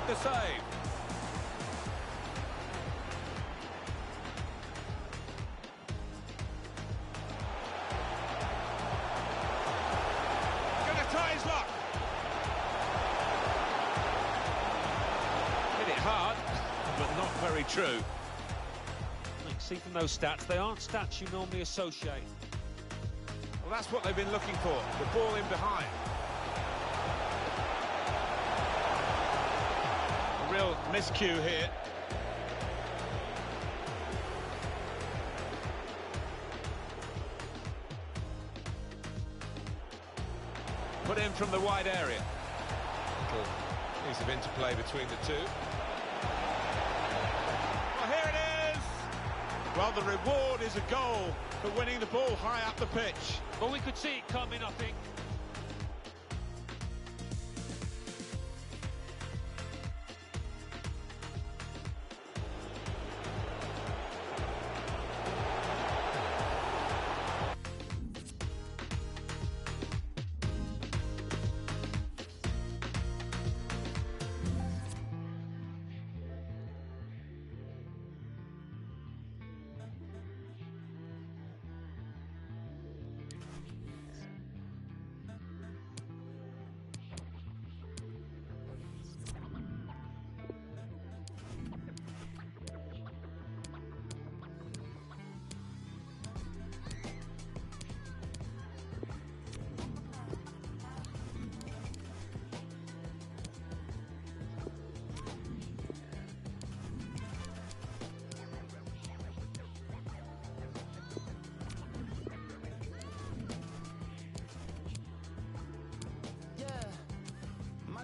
The save. Gonna try his luck. Hit it hard, but not very true. You can see from those stats, they aren't stats you normally associate. Well, that's what they've been looking for, the ball in behind. Real miscue here. Put in from the wide area. Little piece of interplay between the two. Well, here it is! Well, the reward is a goal for winning the ball high up the pitch. Well, we could see it coming, I think.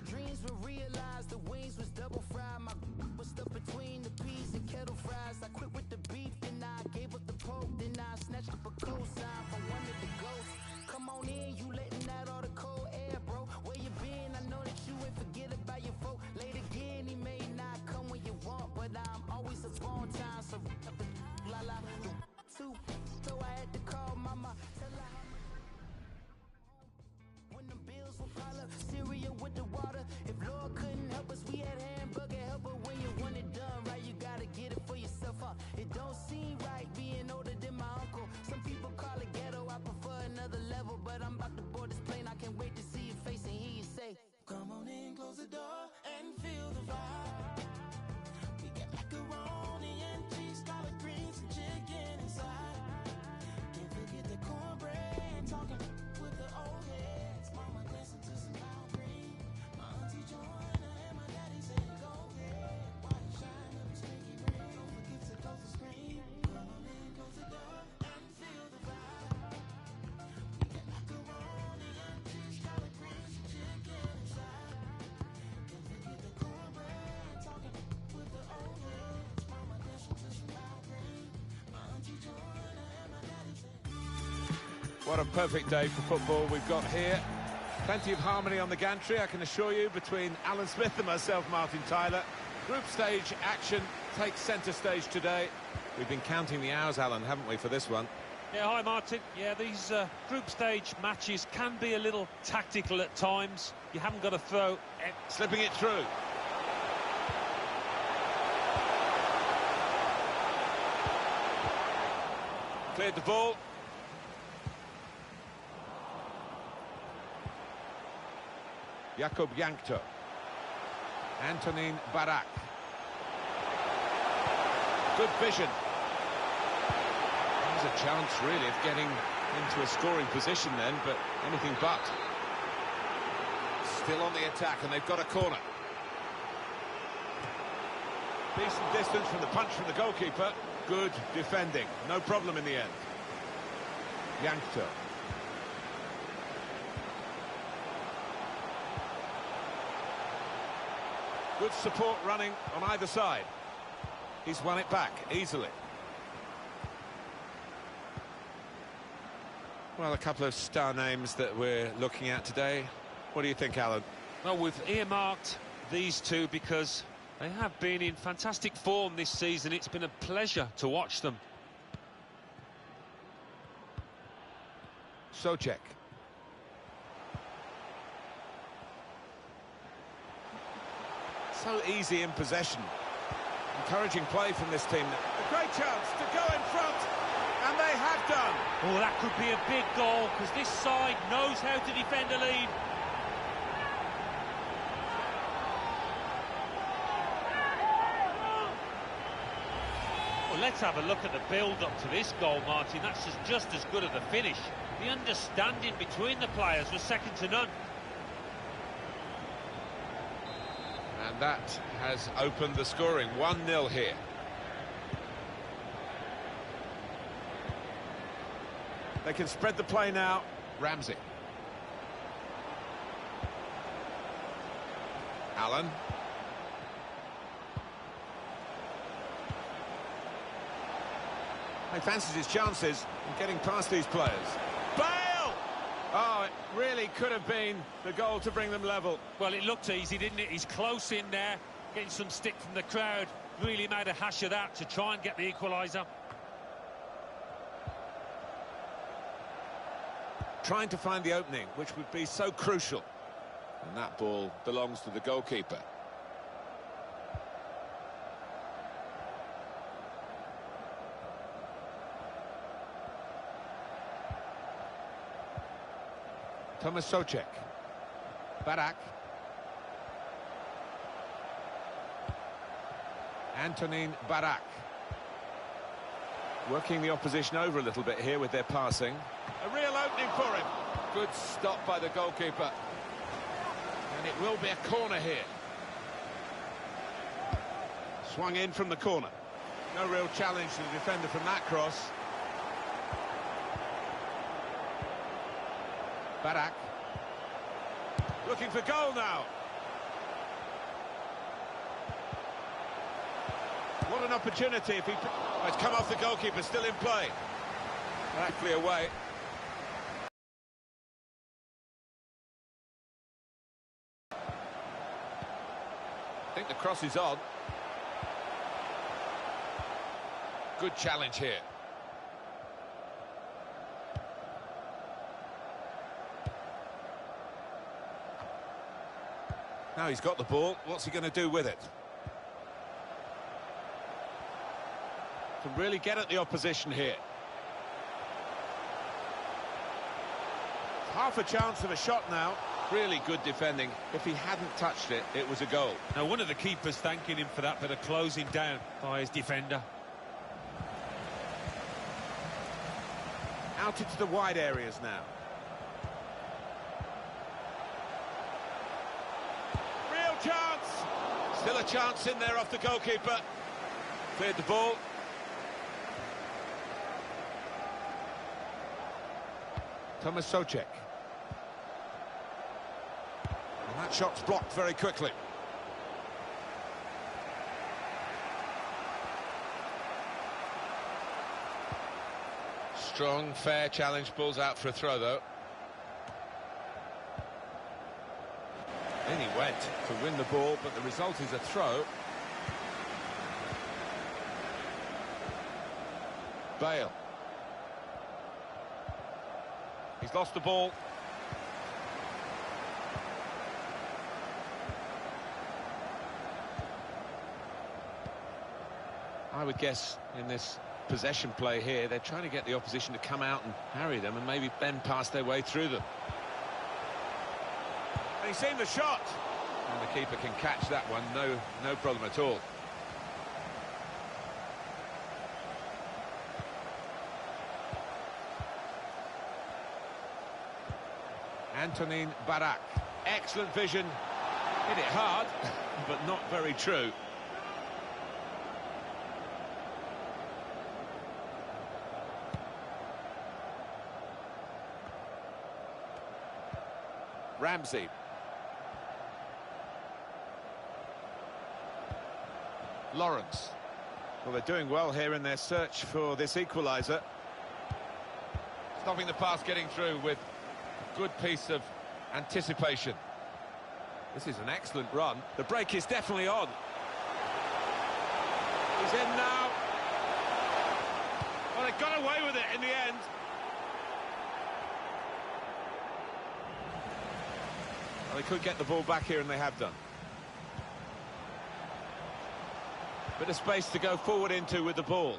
Dreams were realized, the wings was double fried. My was stuck between the peas and kettle fries. I quit with the beef, then I gave up the pork, then I snatched up a cosign from one of the ghosts. Come on in, you letting out all the cold air, bro. Where you been? I know that you ain't forget about your folk. Late again, he may not come when you want, but I'm always up on time. So la la, too. So I had to call mama, tell her how when the bills will pile up, cereal with the water. If Lord couldn't help us, we had hamburger helper. When you want it done right, you gotta get it for yourself, huh? It don't seem right being older than my uncle. Some people call it ghetto, I prefer another level. But I'm about to board this plane, I can't wait to see your face and hear you say, come on in, close the door and feel the vibe. We got macaroni and cheese, collard greens and chicken inside. Can't forget the cornbread, talking with the old heads. Mama dancing to some loud green. My auntie Joanna and my daddy said go ahead. Why you shine up stinky ring? Don't forget to close the screen. Come on in, close the door and feel the vibe. We got macaroni and cheese, collard greens and chicken inside. Can't forget the cornbread, talking with the old heads. Mama dancing to some loud green. My auntie Joanna and my daddy said. What a perfect day for football we've got here. Plenty of harmony on the gantry, I can assure you, between Alan Smith and myself, Martin Tyler. Group stage action takes centre stage today. We've been counting the hours, Alan, haven't we, for this one? Yeah, hi, Martin. Yeah, these group stage matches can be a little tactical at times. You haven't got to throw... Slipping it through. Cleared the ball. Jakub Jankto. Antonin Barak. Good vision. There's a chance, really, of getting into a scoring position then, but anything but. Still on the attack, and they've got a corner. Decent distance from the punch from the goalkeeper. Good defending. No problem in the end. Jankto. Good support running on either side. He's won it back easily. Well, a couple of star names that we're looking at today. What do you think, Alan? Well, we've earmarked these two because they have been in fantastic form this season. It's been a pleasure to watch them. Souček. So easy in possession. Encouraging play from this team. A great chance to go in front, and they have done. Oh, that could be a big goal, because this side knows how to defend a lead. Well, let's have a look at the build-up to this goal, Martin. That's just as good as the finish. The understanding between the players was second to none. And that has opened the scoring. 1-0 here. They can spread the play now. Ramsey. Allen. He fancies his chances in getting past these players. Bale! Oh, it really could have been the goal to bring them level. Well, it looked easy, didn't it? He's close in there, getting some stick from the crowd. Really made a hash of that to try and get the equaliser. Trying to find the opening, which would be so crucial. And that ball belongs to the goalkeeper. Thomas Souček. Barak. Antonin Barak. Working the opposition over a little bit here with their passing. A real opening for him. Good stop by the goalkeeper. And it will be a corner here. Swung in from the corner. No real challenge to the defender from that cross. Barak. Looking for goal now. What an opportunity if he... Oh, it's come off the goalkeeper, still in play. Directly away. I think the cross is on. Good challenge here. Now he's got the ball. What's he going to do with it? Can really get at the opposition here. Half a chance of a shot now. Really good defending. If he hadn't touched it, it was a goal. Now, one of the keepers thanking him for that bit of closing down by his defender. Out into the wide areas now. Real chance! Still a chance in there off the goalkeeper. Cleared the ball. Thomas Souček. And that shot's blocked very quickly. Strong, fair challenge, balls out for a throw, though. In he went to win the ball, but the result is a throw. Bale. He's lost the ball. I would guess in this possession play here, they're trying to get the opposition to come out and harry them and maybe bend past their way through them. And he's seen the shot. And the keeper can catch that one, no problem at all. Antonin Barak. Excellent vision. Hit it hard, but not very true. Ramsey. Lawrence. Well, they're doing well here in their search for this equaliser. Stopping the pass getting through with a good piece of anticipation. This is an excellent run. The break is definitely on. He's in now. Well, they got away with it in the end. Well, they could get the ball back here, and they have done. Bit of space to go forward into with the ball.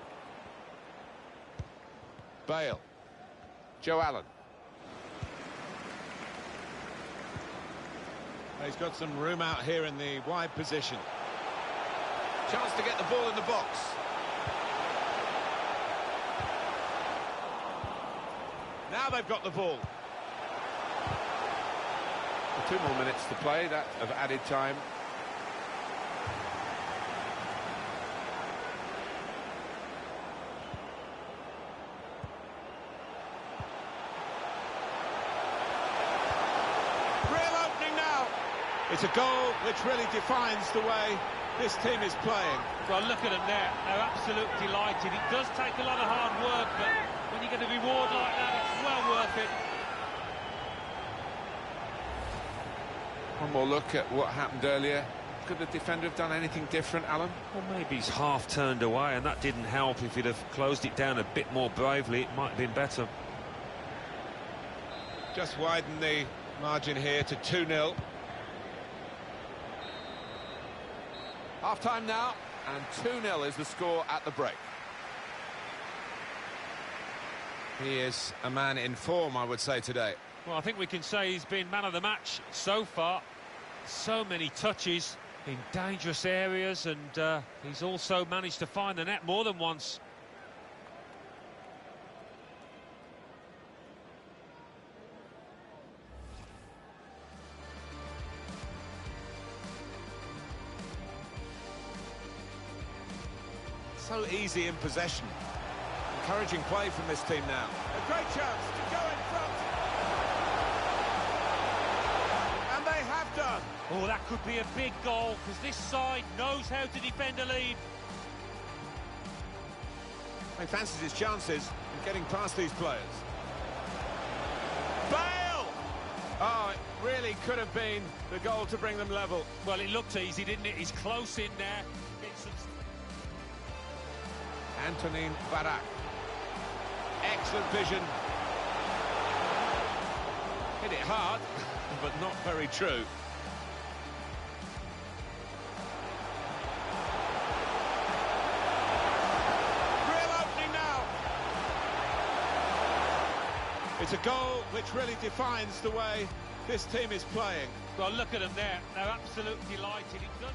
Bale. Joe Allen. He's got some room out here in the wide position. Chance to get the ball in the box. Now they've got the ball. 2 more minutes to play, that of added time. Real opening now. It's a goal which really defines the way this team is playing. Well, look at them there. They're absolutely delighted. It does take a lot of hard work, but when you get a reward like that, it's well worth it. One more look at what happened earlier. Could the defender have done anything different, Alan? Well, maybe he's half turned away, and that didn't help. If he'd have closed it down a bit more bravely, it might have been better. Just widen the margin here to 2-0. Half-time now, and 2-0 is the score at the break. He is a man in form, I would say, today. Well, I think we can say he's been man of the match so far. So many touches in dangerous areas, and he's also managed to find the net more than once. So easy in possession. Encouraging play from this team now. A great chance to go in front. And they have done. Oh, that could be a big goal, because this side knows how to defend a lead. He fancies his chances in getting past these players. Bale! Oh, it really could have been the goal to bring them level. Well, it looked easy, didn't it? He's close in there. Antonin Barak. Excellent vision. Hit it hard, but not very true. Real opening now. It's a goal which really defines the way this team is playing. Well, look at them there. They're absolutely delighted. It does...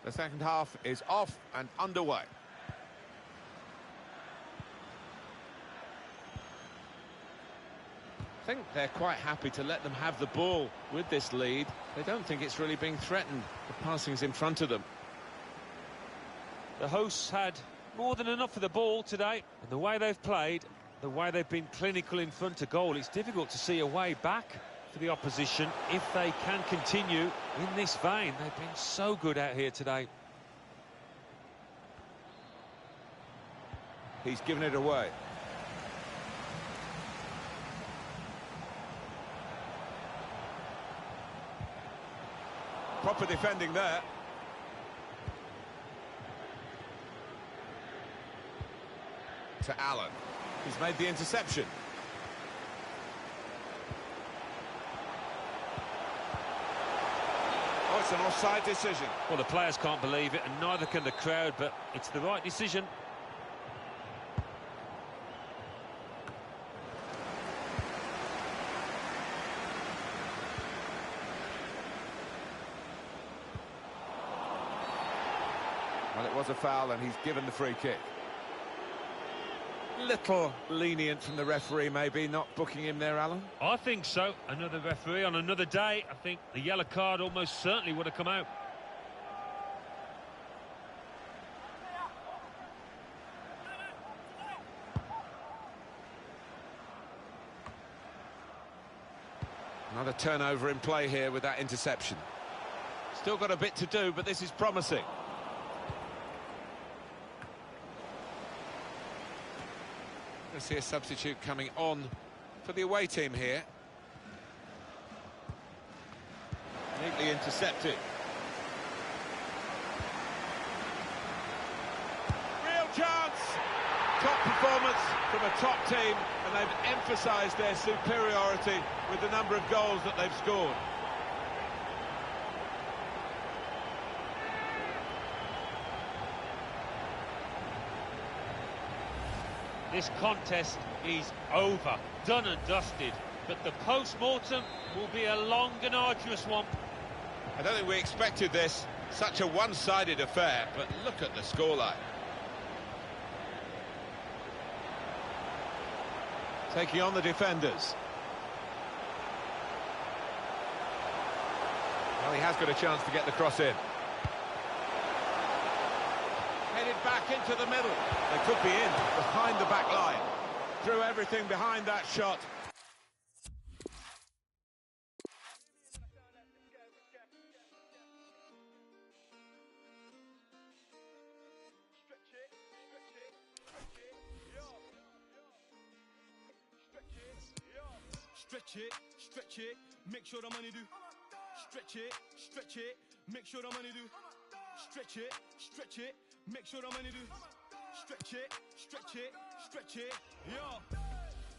The second half is off and underway. I think they're quite happy to let them have the ball with this lead. They don't think it's really being threatened. The passing's in front of them. The hosts had more than enough of the ball today, and the way they've played, the way they've been clinical in front of goal, it's difficult to see a way back for the opposition if they can continue in this vein. They've been so good out here today. He's given it away. Proper defending there. To Allen. He's made the interception. Oh, it's an offside decision. Well, the players can't believe it, and neither can the crowd, but it's the right decision. Well, it was a foul, and he's given the free kick. Little lenient from the referee, maybe, not booking him there, Alan? I think so. Another referee on another day. I think the yellow card almost certainly would have come out. Another turnover in play here with that interception. Still got a bit to do, but this is promising. I see a substitute coming on for the away team here. Neatly intercepted. Real chance! Top performance from a top team, and they've emphasised their superiority with the number of goals that they've scored. This contest is over, done and dusted, but the post-mortem will be a long and arduous one. I don't think we expected this, such a one-sided affair, but look at the scoreline. Taking on the defenders. Well, he has got a chance to get the cross in. Headed back into the middle. They could be in behind the back line. Threw everything behind that shot. Stretch it, make sure the money do. Stretch it, make sure the money do. Stretch it, make sure the money do. Stretch it, yo.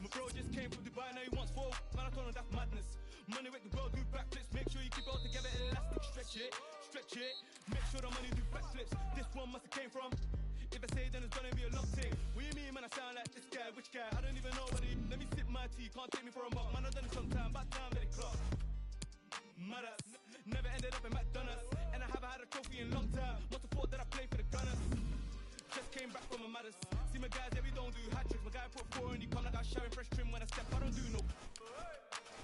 My bro just came from Dubai, now he wants four. Man, I told him that's madness. Money with the world do backflips, make sure you keep it all together, elastic. Stretch it, make sure the money do backflips. This one must have came from. If I say then it's gonna be a long thing. What you mean, man? I sound like this guy, which guy? I don't even know what he. Let me sip my tea, can't take me for a mug. Man, I've done it sometime, back time, let it clock. Mad ass, never ended up in McDonald's, and I haven't had a trophy in a long time. Must have thought that I played for the Gunners. Just came back from a matters. See my guys, yeah, we don't do hat tricks. My guy put 4 and he come like I showering fresh trim when I step. I don't do no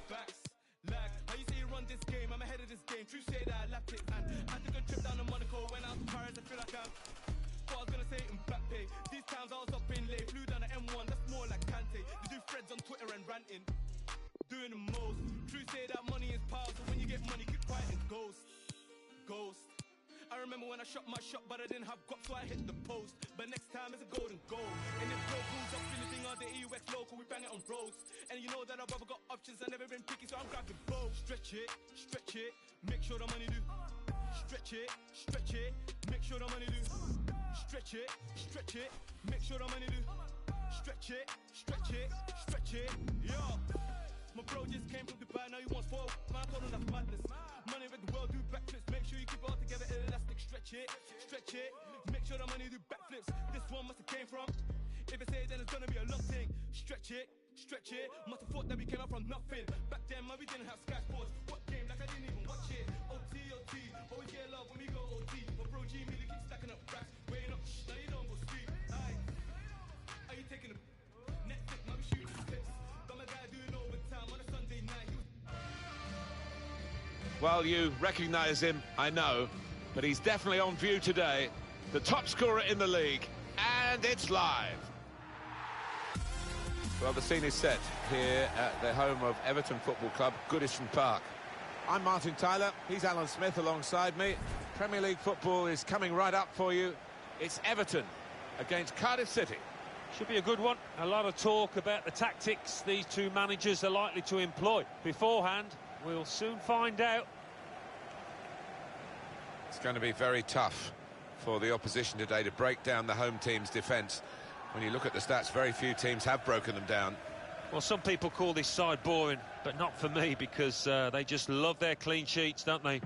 facts, lag. How you say you run this game? I'm ahead of this game. True say that I lapped it, and I took a trip down to Monaco. Went out to Paris, I feel like I'm. Thought I was gonna say it in back pay. These times I was up in late, flew down to M1. That's more like Kante. They do threads on Twitter and ranting, doing the most. True say that money is power, so when you get money, keep quiet and ghost. I remember when I shot my shot, but I didn't have guap, so I hit the post. But next time it's a golden goal. And if bro pulls up anything on the EUX local, we bang it on roads. And you know that I've ever got options, I've never been picky, so I'm grabbing both. Stretch it, make sure the money do. Stretch it, make sure the money do. Stretch it, make sure the money do. Stretch it, yo. My bro just came from Dubai, now he wants 4. Man, I told him that's madness. Money with the world do backflips, make sure you keep it all together, elastic. Stretch it, make sure the money do backflips. This one must have came from. If I say it, then it's gonna be a long thing. Stretch it, must have thought that we came up from nothing. Back then, man, we didn't have Sky Sports. What game? Like I didn't even watch it. OT, TOT, always get love when we go OT. My bro G me, keep stacking up racks. Waiting up, now you don't go sleep. Aye. Are you taking a Netflix, now we shooting tips. Got my guy doing overtime on a Sunday night. Well, you recognise him, I know, but he's definitely on view today. The top scorer in the league, and it's live. Well, the scene is set here at the home of Everton Football Club, Goodison Park. I'm Martin Tyler, he's Alan Smith alongside me. Premier League football is coming right up for you. It's Everton against Cardiff City. Should be a good one. A lot of talk about the tactics these two managers are likely to employ. Beforehand, we'll soon find out. It's going to be very tough for the opposition today to break down the home team's defence. When you look at the stats, very few teams have broken them down. Well, some people call this side boring, but not for me, because they just love their clean sheets, don't they?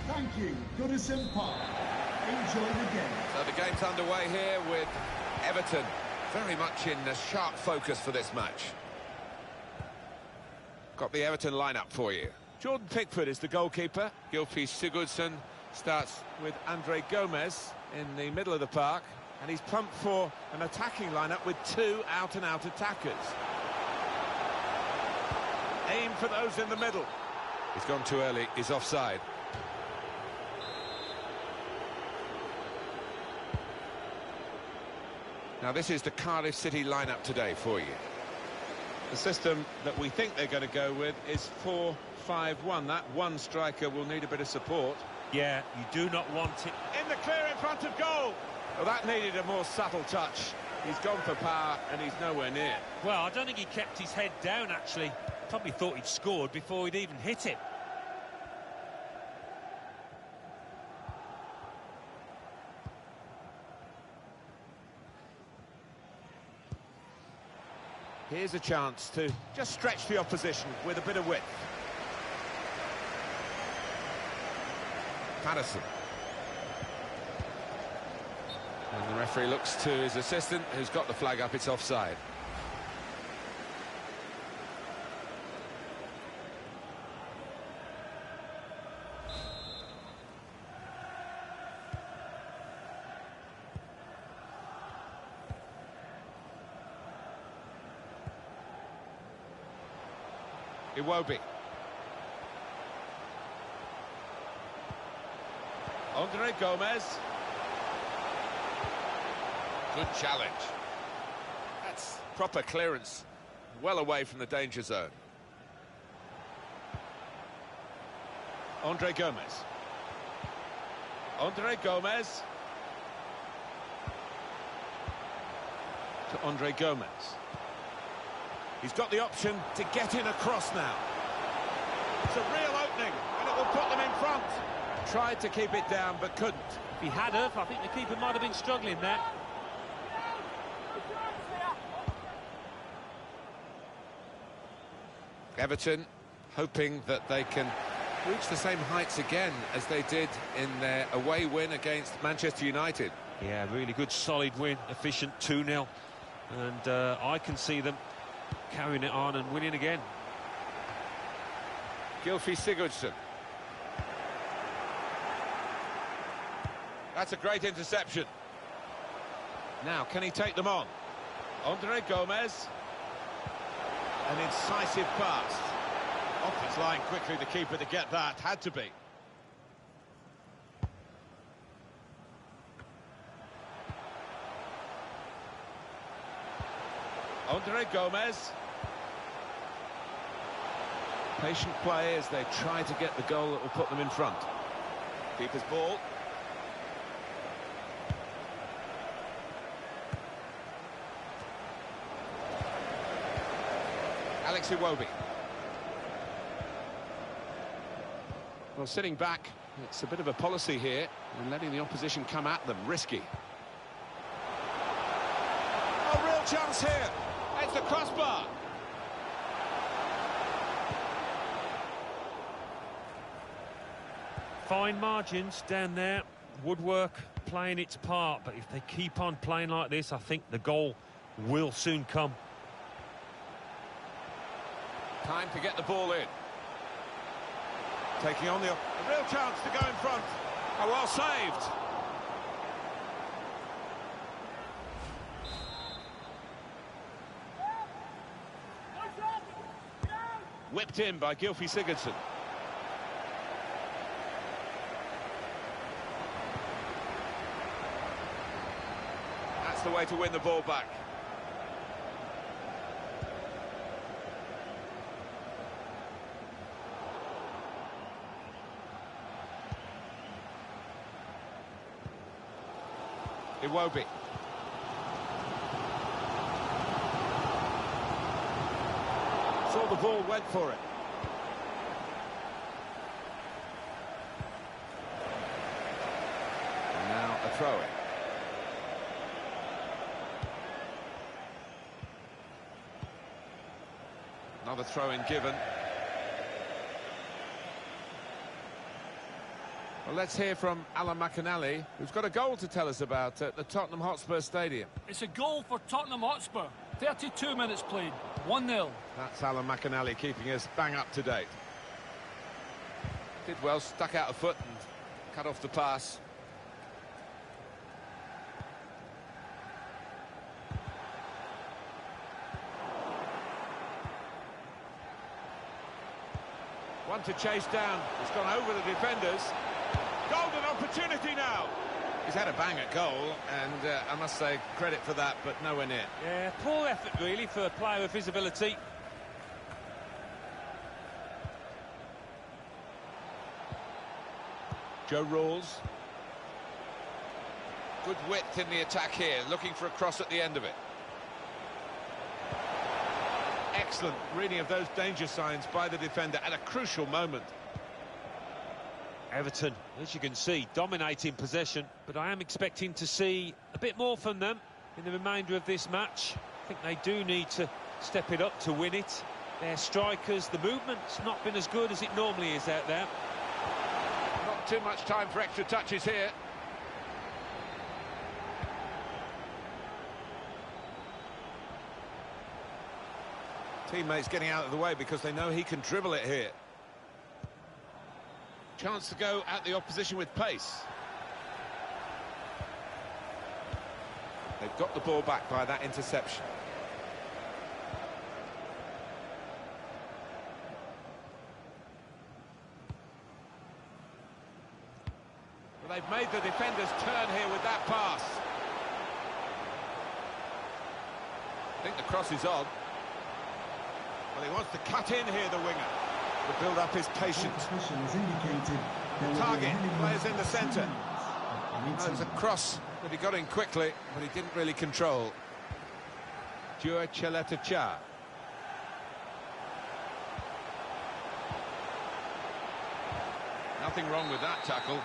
Thank you. Goodison Park. Enjoy the game. So the game's underway here with Everton very much in sharp focus for this match. Got the Everton lineup for you. Jordan Pickford is the goalkeeper. Gylfi Sigurdsson starts with Andre Gomez in the middle of the park, and he's pumped for an attacking lineup with two out-and-out attackers. Aim for those in the middle. He's gone too early, he's offside. Now this is the Cardiff City lineup today for you. The system that we think they're going to go with is 4-5-1. That one striker will need a bit of support. Yeah, you do not want it. In the clear in front of goal. Well, that needed a more subtle touch. He's gone for power and he's nowhere near. Well, I don't think he kept his head down, actually. Probably thought he'd scored before he'd even hit it. Here's a chance to just stretch the opposition with a bit of width. Patterson. And the referee looks to his assistant, who's got the flag up, it's offside. Iwobi. Andre Gomez. Good challenge. That's proper clearance. Well away from the danger zone. Andre Gomez. Andre Gomez. To Andre Gomez. He's got the option to get in across now. It's a real opening, and it will put them in front. Tried to keep it down, but couldn't. If he had have, I think the keeper might have been struggling there. Everton hoping that they can reach the same heights again as they did in their away win against Manchester United. Yeah, really good, solid win, efficient 2-0. And I can see them carrying it on and winning again. Gylfi Sigurdsson. That's a great interception. Now, can he take them on? Andre Gomez. An incisive pass. Off his line quickly, the keeper to get that. Had to be. Andre Gomez. Patient play as they try to get the goal that will put them in front. Keeper's ball. Alex Iwobi. Well, sitting back, it's a bit of a policy here, and letting the opposition come at them, risky. Oh, real chance here. Finds the crossbar. Fine margins down there. Woodwork playing its part, but if they keep on playing like this, I think the goal will soon come. Time to get the ball in. Taking on a real chance to go in front. Oh, well saved. Whipped in by Gylfi Sigurdsson. That's the way to win the ball back. Iwobi. Saw the ball, went for it. And now a throw-in. Another throw-in given. Well, let's hear from Alan McInally, who's got a goal to tell us about at the Tottenham Hotspur Stadium. It's a goal for Tottenham Hotspur. 32 minutes played, 1-0. That's Alan McInally keeping us bang up to date. Did well, stuck out a foot and cut off the pass. One to chase down. It's gone over the defenders. Golden opportunity now. He's had a bang at goal, and I must say credit for that, but nowhere near. Yeah, poor effort really for a player of his ability. Joe Rawls. Good width in the attack here, looking for a cross at the end of it. Excellent reading of those danger signs by the defender at a crucial moment. Everton, as you can see, dominating possession, but I am expecting to see a bit more from them in the remainder of this match. I think they do need to step it up to win it. Their strikers, the movement's not been as good as it normally is out there. Not too much time for extra touches here. Teammates getting out of the way because they know he can dribble it here. Chance to go at the opposition with pace. They've got the ball back by that interception. Well, they've made the defenders turn here with that pass. I think the cross is on. Well, he wants to cut in here, the winger, to build up his patience. Target, players in the centre. Oh, it was a cross that he got in quickly, but he didn't really control. Dua Cheleta-Cha. Nothing wrong with that tackle.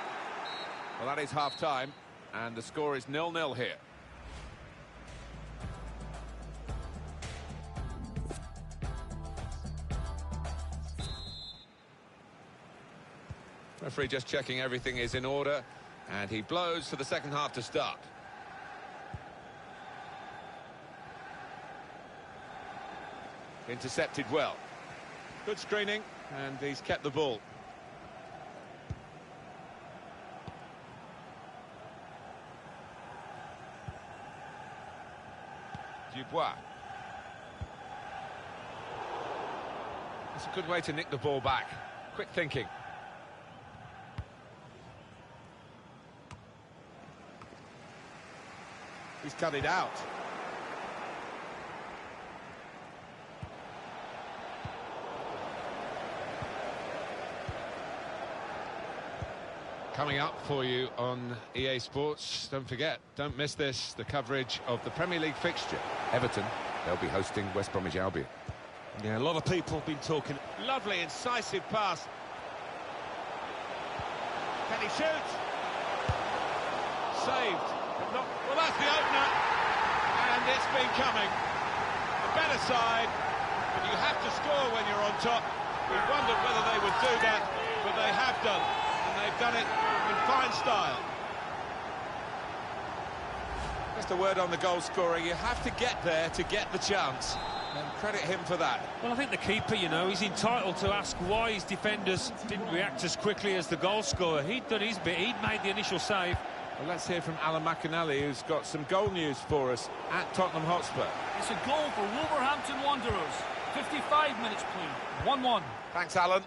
Well, that is half-time, and the score is 0-0 here. Referee just checking everything is in order, and he blows for the second half to start. Intercepted well. Good screening, and he's kept the ball. Dubois. It's a good way to nick the ball back. Quick thinking. He's cut it out. Coming up for you on EA Sports, don't forget, don't miss this, the coverage of the Premier League fixture. Everton, they'll be hosting West Bromwich Albion. Yeah, a lot of people have been talking. Lovely, incisive pass. Can he shoot? Saved. Not, well, that's the opener, and it's been coming. A better side, but you have to score when you're on top. We wondered whether they would do that, but they have done, and they've done it in fine style. Just a word on the goal scorer. You have to get there to get the chance, and credit him for that. Well, I think the keeper, you know, he's entitled to ask why his defenders didn't react as quickly as the goal scorer. He'd done his bit, he'd made the initial save. Well, let's hear from Alan McAnally, who's got some goal news for us at Tottenham Hotspur. It's a goal for Wolverhampton Wanderers. 55 minutes played, 1-1. Thanks, Alan.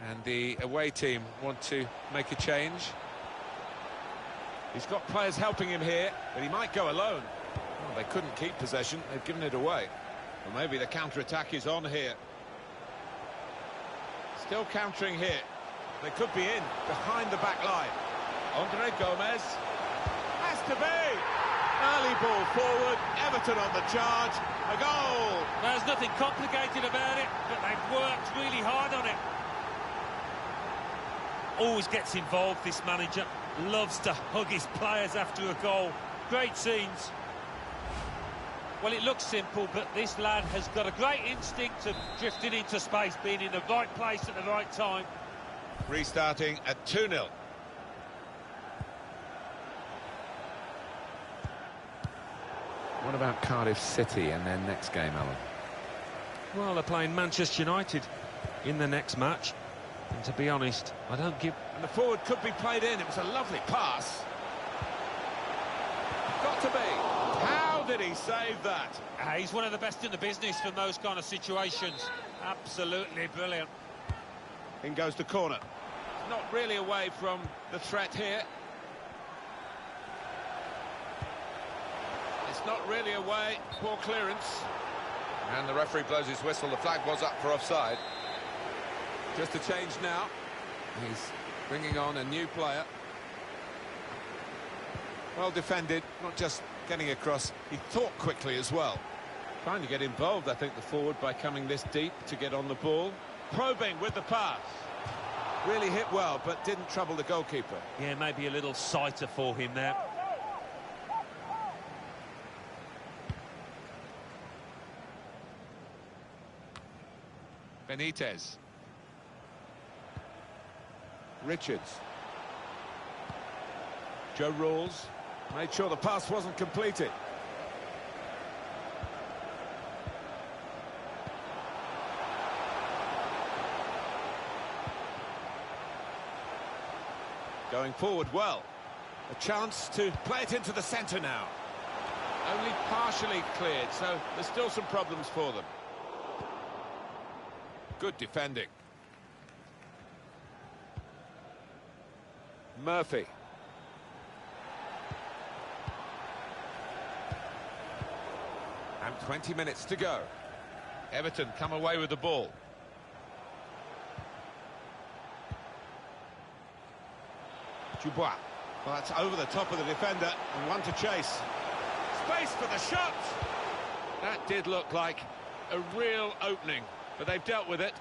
And the away team want to make a change. He's got players helping him here, but he might go alone. Well, they couldn't keep possession, they've given it away. Well, maybe the counter-attack is on here. Still countering here. They could be in, behind the back line. Andre Gomez. Has to be! Early ball forward, Everton on the charge. A goal! There's nothing complicated about it, but they've worked really hard on it. Always gets involved, this manager. Loves to hug his players after a goal. Great scenes. Well, it looks simple, but this lad has got a great instinct of drifting into space, being in the right place at the right time. Restarting at 2-0. What about Cardiff City and their next game, Alan? Well, they're playing Manchester United in the next match. And to be honest, I don't give... And the forward could be played in. It was a lovely pass. Got to be. How did he save that? He's one of the best in the business from those kind of situations. Absolutely brilliant. In goes the corner. Not really away from the threat here. It's not really away. Poor clearance. And the referee blows his whistle. The flag was up for offside. Just a change now. He's bringing on a new player. Well defended, not just getting across. He thought quickly as well. Trying to get involved, I think, the forward by coming this deep to get on the ball. Probing with the pass. Really hit well, but didn't trouble the goalkeeper. Yeah, maybe a little sighter for him there. Benitez. Richards. Joe Rawls made sure the pass wasn't completed. Going forward well. A chance to play it into the centre now. Only partially cleared, so there's still some problems for them. Good defending. Murphy. And 20 minutes to go. Everton come away with the ball. Dubois. Well, that's over the top of the defender and one to chase. Space for the shot. That did look like a real opening, but they've dealt with it.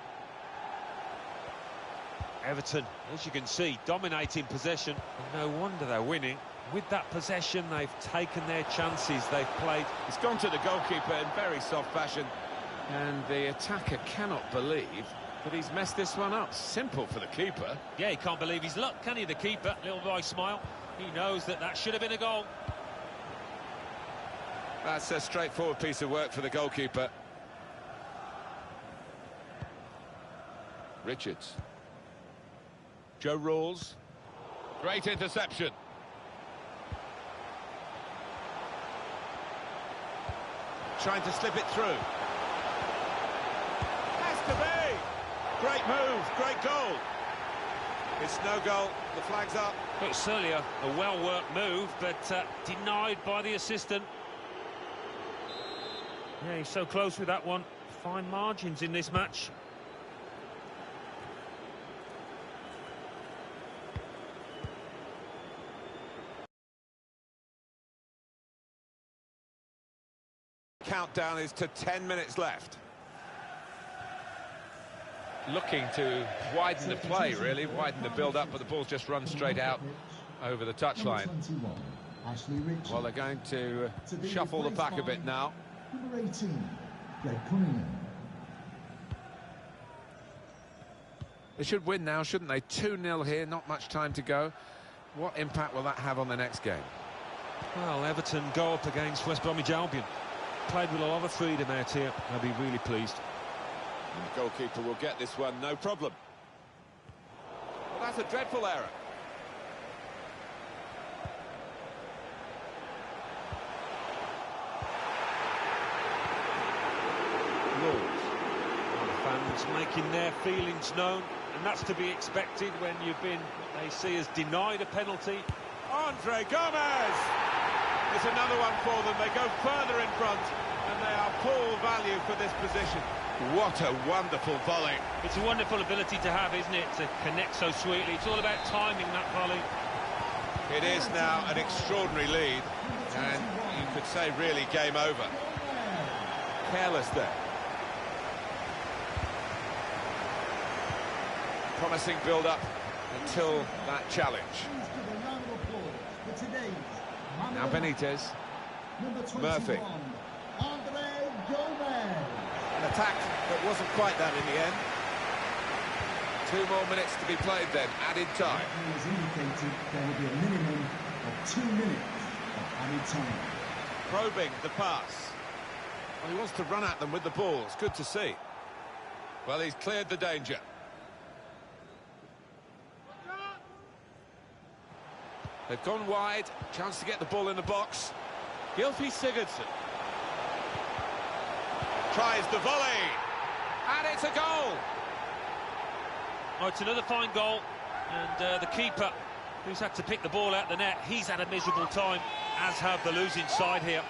Everton, as you can see, dominating possession. And no wonder they're winning. With that possession, they've taken their chances. They've played. It's gone to the goalkeeper in very soft fashion. And the attacker cannot believe that he's messed this one up. Simple for the keeper. Yeah, he can't believe his luck, can he, the keeper? Little boy smile. He knows that that should have been a goal. That's a straightforward piece of work for the goalkeeper. Richards. Joe Rawls. Great interception. Trying to slip it through. Has to be. Great move, great goal. It's no goal, the flag's up. Well, it's certainly a well-worked move, but denied by the assistant. Yeah, he's so close with that one. Fine margins in this match. Countdown is to 10 minutes left. Looking to widen the play, really, widen the build-up, but the ball's just run straight out over the touchline. Well, they're going to shuffle the pack a bit now. Number 18, Greg Cunningham. They should win now, shouldn't they? 2-0 here, not much time to go. What impact will that have on the next game? Well, Everton go up against West Bromwich Albion. Played with a lot of freedom out here. They'll be really pleased. And the goalkeeper will get this one, no problem. Well, that's a dreadful error. Wolves. The fans making their feelings known, and that's to be expected when you've been, what they see as denied a penalty. Andre Gomez! It's another one for them. They go further in front, and they are full value for this position. What a wonderful volley. It's a wonderful ability to have, isn't it, to connect so sweetly. It's all about timing that volley. It is now an extraordinary lead, and you could say really game over. Careless there. Promising build-up until that challenge. Now Benitez. Murphy. Andre Gomez. An attack that wasn't quite that in the end. 2 more minutes to be played then, added time. It was indicated there will be a minimum of 2 minutes of added time. Probing the pass. Well, he wants to run at them with the ball. It's good to see. Well, he's cleared the danger. They've gone wide. Chance to get the ball in the box. Gylfi Sigurdsson. Tries the volley. And it's a goal. Oh, it's another fine goal. And the keeper, who's had to pick the ball out the net, he's had a miserable time, as have the losing side here.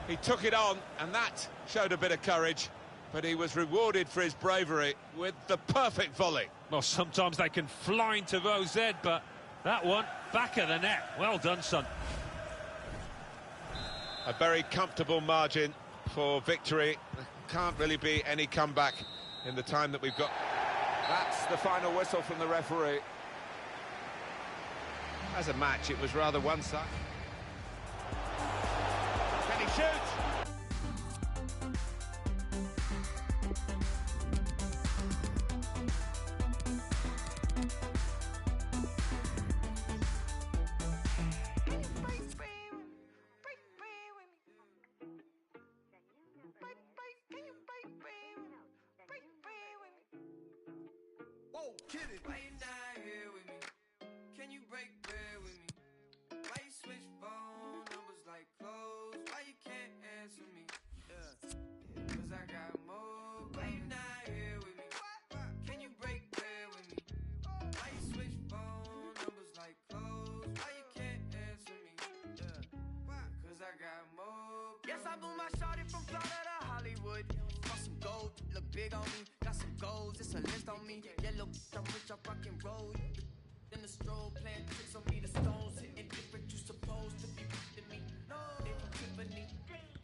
He took it on, and that showed a bit of courage. But he was rewarded for his bravery with the perfect volley. Well, sometimes they can fly into Rose Z, but that one, back of the net. Well done, son. A very comfortable margin for victory. There can't really be any comeback in the time that we've got. That's the final whistle from the referee. As a match, it was rather one-sided. Can he shoot? Why you not here with me? Can you break bread with me? Why you switch phone numbers like clothes? Why you can't answer me? Yeah. Cause I got more. Why you not here with me? Can you break bread with me? Why you switch phone numbers like clothes? Why you can't answer me? Yeah. Cause I got more. Yes, I blew my shorty from Florida to Hollywood. Bought some gold, look big on me. Got some goals, it's a list on me. Yellow, I'm rich, I rock and roll. Then the stroll playing tricks on me. The stones hitting different, you supposed to be with me. No, they from Tiffany.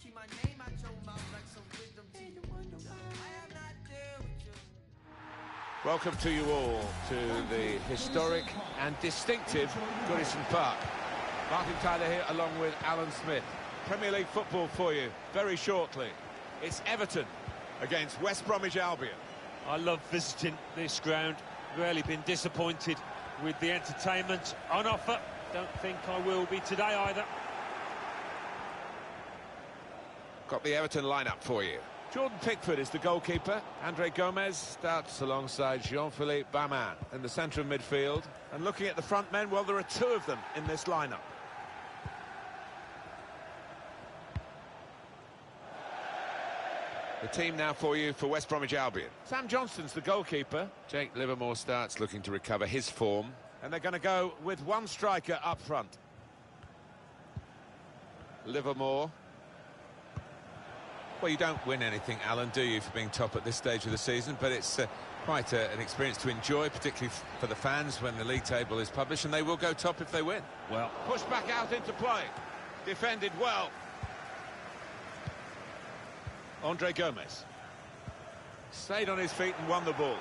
Keep my name out your mouth like some wisdom teeth. I am not there with you. Welcome to you all to the historic and distinctive Goodison Park. Martin Tyler here along with Alan Smith. Premier League football for you very shortly. It's Everton against West Bromwich Albion. I love visiting this ground. Rarely been disappointed with the entertainment on offer. Don't think I will be today either. Got the Everton lineup for you. Jordan Pickford is the goalkeeper. Andre Gomez starts alongside Jean-Philippe Baman in the centre of midfield. And looking at the front men, well, there are 2 of them in this lineup. The team now for you for West Bromwich Albion. Sam Johnston's the goalkeeper. Jake Livermore starts looking to recover his form. And they're going to go with 1 striker up front. Livermore. Well, you don't win anything, Alan, do you, for being top at this stage of the season? But it's quite an experience to enjoy, particularly for the fans when the league table is published. And they will go top if they win. Well, pushed back out into play. Defended well. Andre Gomez stayed on his feet and won the ball.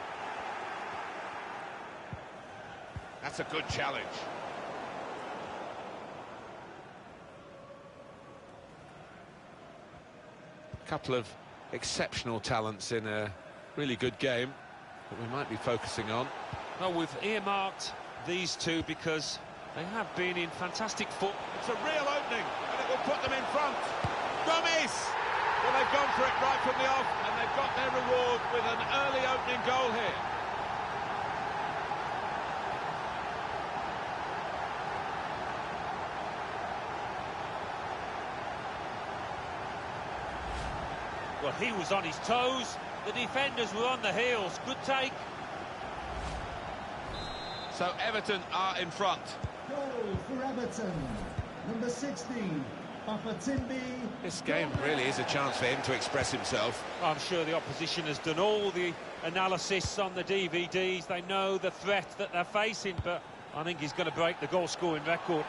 That's a good challenge. couple of exceptional talents in a really good game that we might be focusing on. Well, we've earmarked these two because they have been in fantastic foot. It's a real opening, and it will put them in front. Gomez! Well, they've gone for it right from the off, and they've got their reward with an early opening goal here. Well, he was on his toes. The defenders were on the heels. Good take. So Everton are in front. Goal for Everton. Number 16, Papatimbi. This game really is a chance for him to express himself. I'm sure the opposition has done all the analysis on the DVDs. They know the threat that they're facing, but I think he's going to break the goal-scoring record.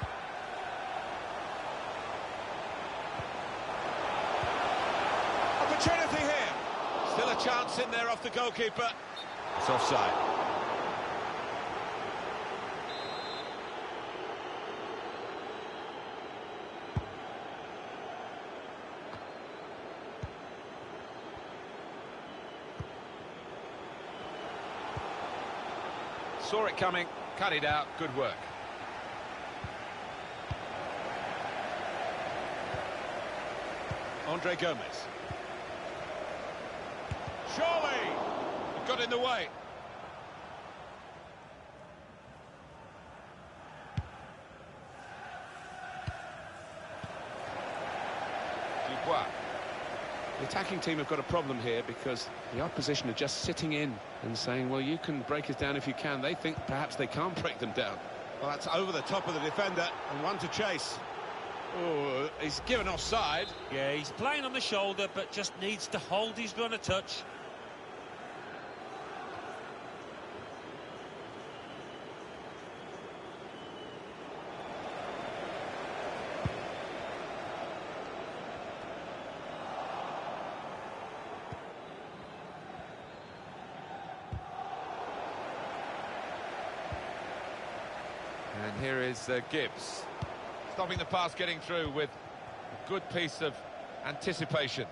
Opportunity here. Still a chance in there off the goalkeeper. It's offside. Saw it coming, cut it out, good work. Andre Gomez. Surely! It got in the way. Dubois. The attacking team have got a problem here because the opposition are just sitting in and saying, well, you can break us down if you can. They think perhaps they can't break them down. Well, that's over the top of the defender and one to chase. Oh, he's given offside. Yeah, he's playing on the shoulder, but just needs to hold his run a touch. And here is Gibbs. Stopping the pass getting through with a good piece of anticipation.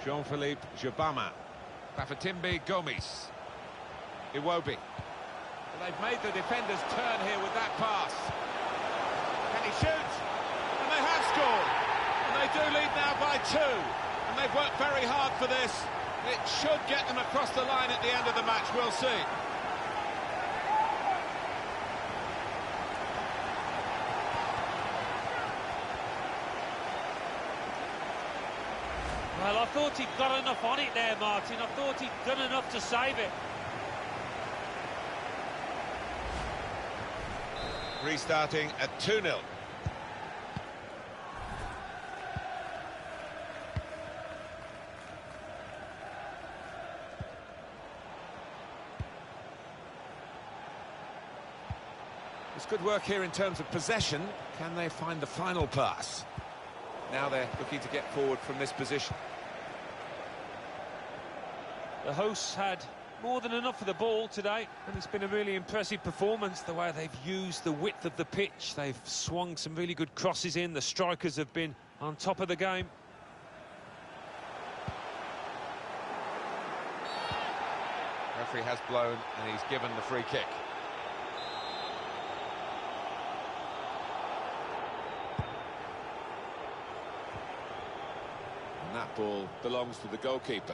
Jean-Philippe Jabama. Papatimbi Gomez. Iwobi. Well, they've made the defenders turn here with that pass. Can he shoot? And they have scored. And they do lead now by 2. And they've worked very hard for this. It should get them across the line at the end of the match. We'll see. Well, I thought he'd got enough on it there, Martin. I thought he'd done enough to save it. Restarting at 2-0. It's good work here in terms of possession. Can they find the final pass? Now they're looking to get forward from this position. The hosts had more than enough of the ball today, and it's been a really impressive performance, the way they've used the width of the pitch. They've swung some really good crosses in. The strikers have been on top of the game. Referee has blown and he's given the free kick. And that ball belongs to the goalkeeper.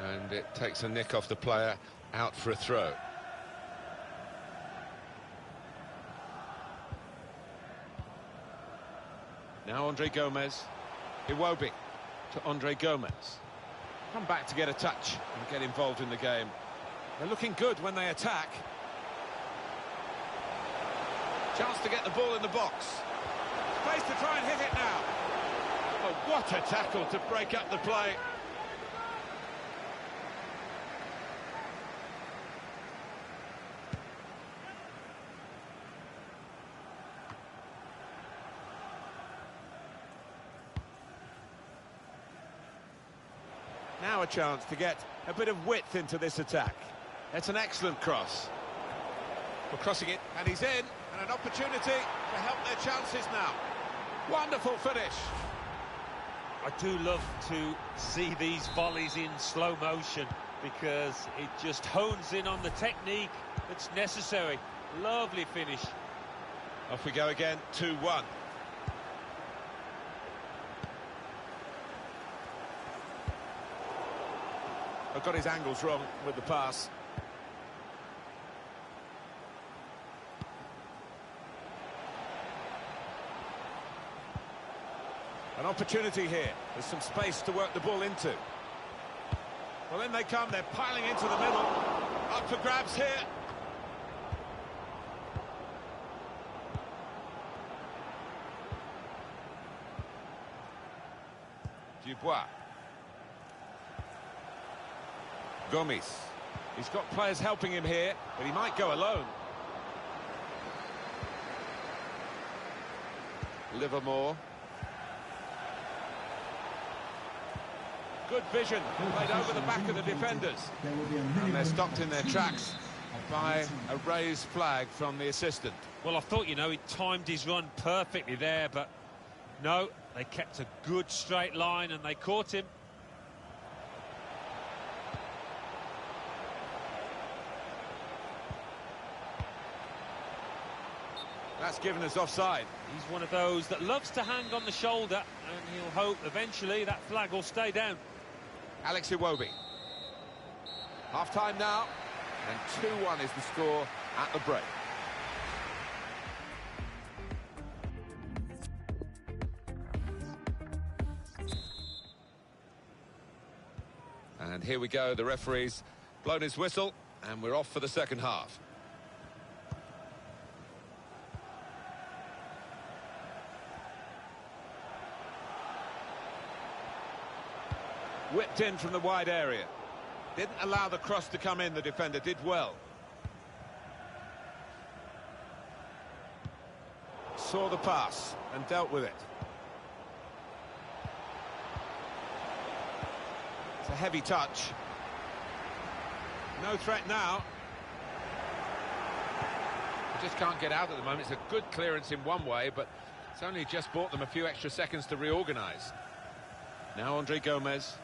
And it takes a nick off the player, out for a throw. Now Andre Gomez. Iwobi to Andre Gomez. Come back to get a touch and get involved in the game. They're looking good when they attack. Chance to get the ball in the box. Space to try and hit it now. Oh, what a tackle to break up the play. Now a chance to get a bit of width into this attack. It's an excellent cross. We're crossing it, and he's in, and an opportunity to help their chances now. Wonderful finish. I do love to see these volleys in slow motion because it just hones in on the technique that's necessary. Lovely finish. Off we go again, 2-1. I've got his angles wrong with the pass. An opportunity here. There's some space to work the ball into. Well, in they come. They're piling into the middle. Up for grabs here. Dubois. Gomes. He's got players helping him here, but he might go alone. Livermore. Good vision, played over the back of the defenders. And they're stopped in their tracks by a raised flag from the assistant. Well, I thought, you know, he timed his run perfectly there, but no, they kept a good straight line and they caught him. That's given us offside. He's one of those that loves to hang on the shoulder, and he'll hope eventually that flag will stay down. Alex Iwobi. Half-time now, and 2-1 is the score at the break. And here we go, the referee's blown his whistle, and we're off for the second half. Whipped in from the wide area. Didn't allow the cross to come in, the defender did well. Saw the pass and dealt with it. It's a heavy touch. No threat now. They just can't get out at the moment. It's a good clearance in one way, but it's only just bought them a few extra seconds to reorganise. Now Andre Gomez.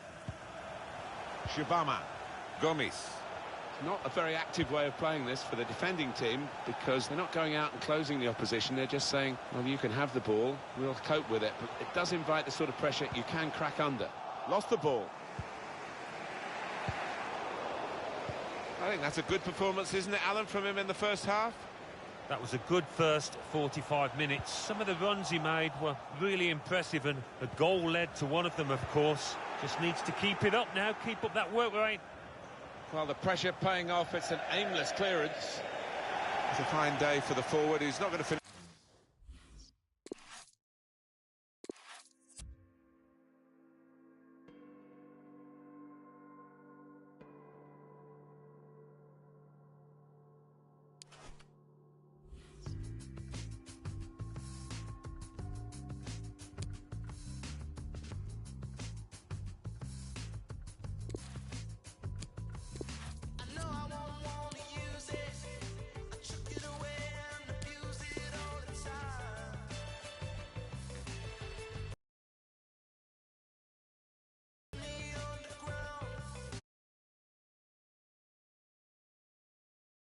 Shibama. Gomes. It's not a very active way of playing this for the defending team because they're not going out and closing the opposition. They're just saying, well, you can have the ball, we'll cope with it. But it does invite the sort of pressure you can crack under. Lost the ball. I think that's a good performance, isn't it, Alan, from him in the first half? That was a good first 45 minutes. Some of the runs he made were really impressive, and a goal led to one of them, of course. Just needs to keep it up now, keep up that work rate. Well, the pressure paying off. It's an aimless clearance. It's a fine day for the forward. He's not going to finish.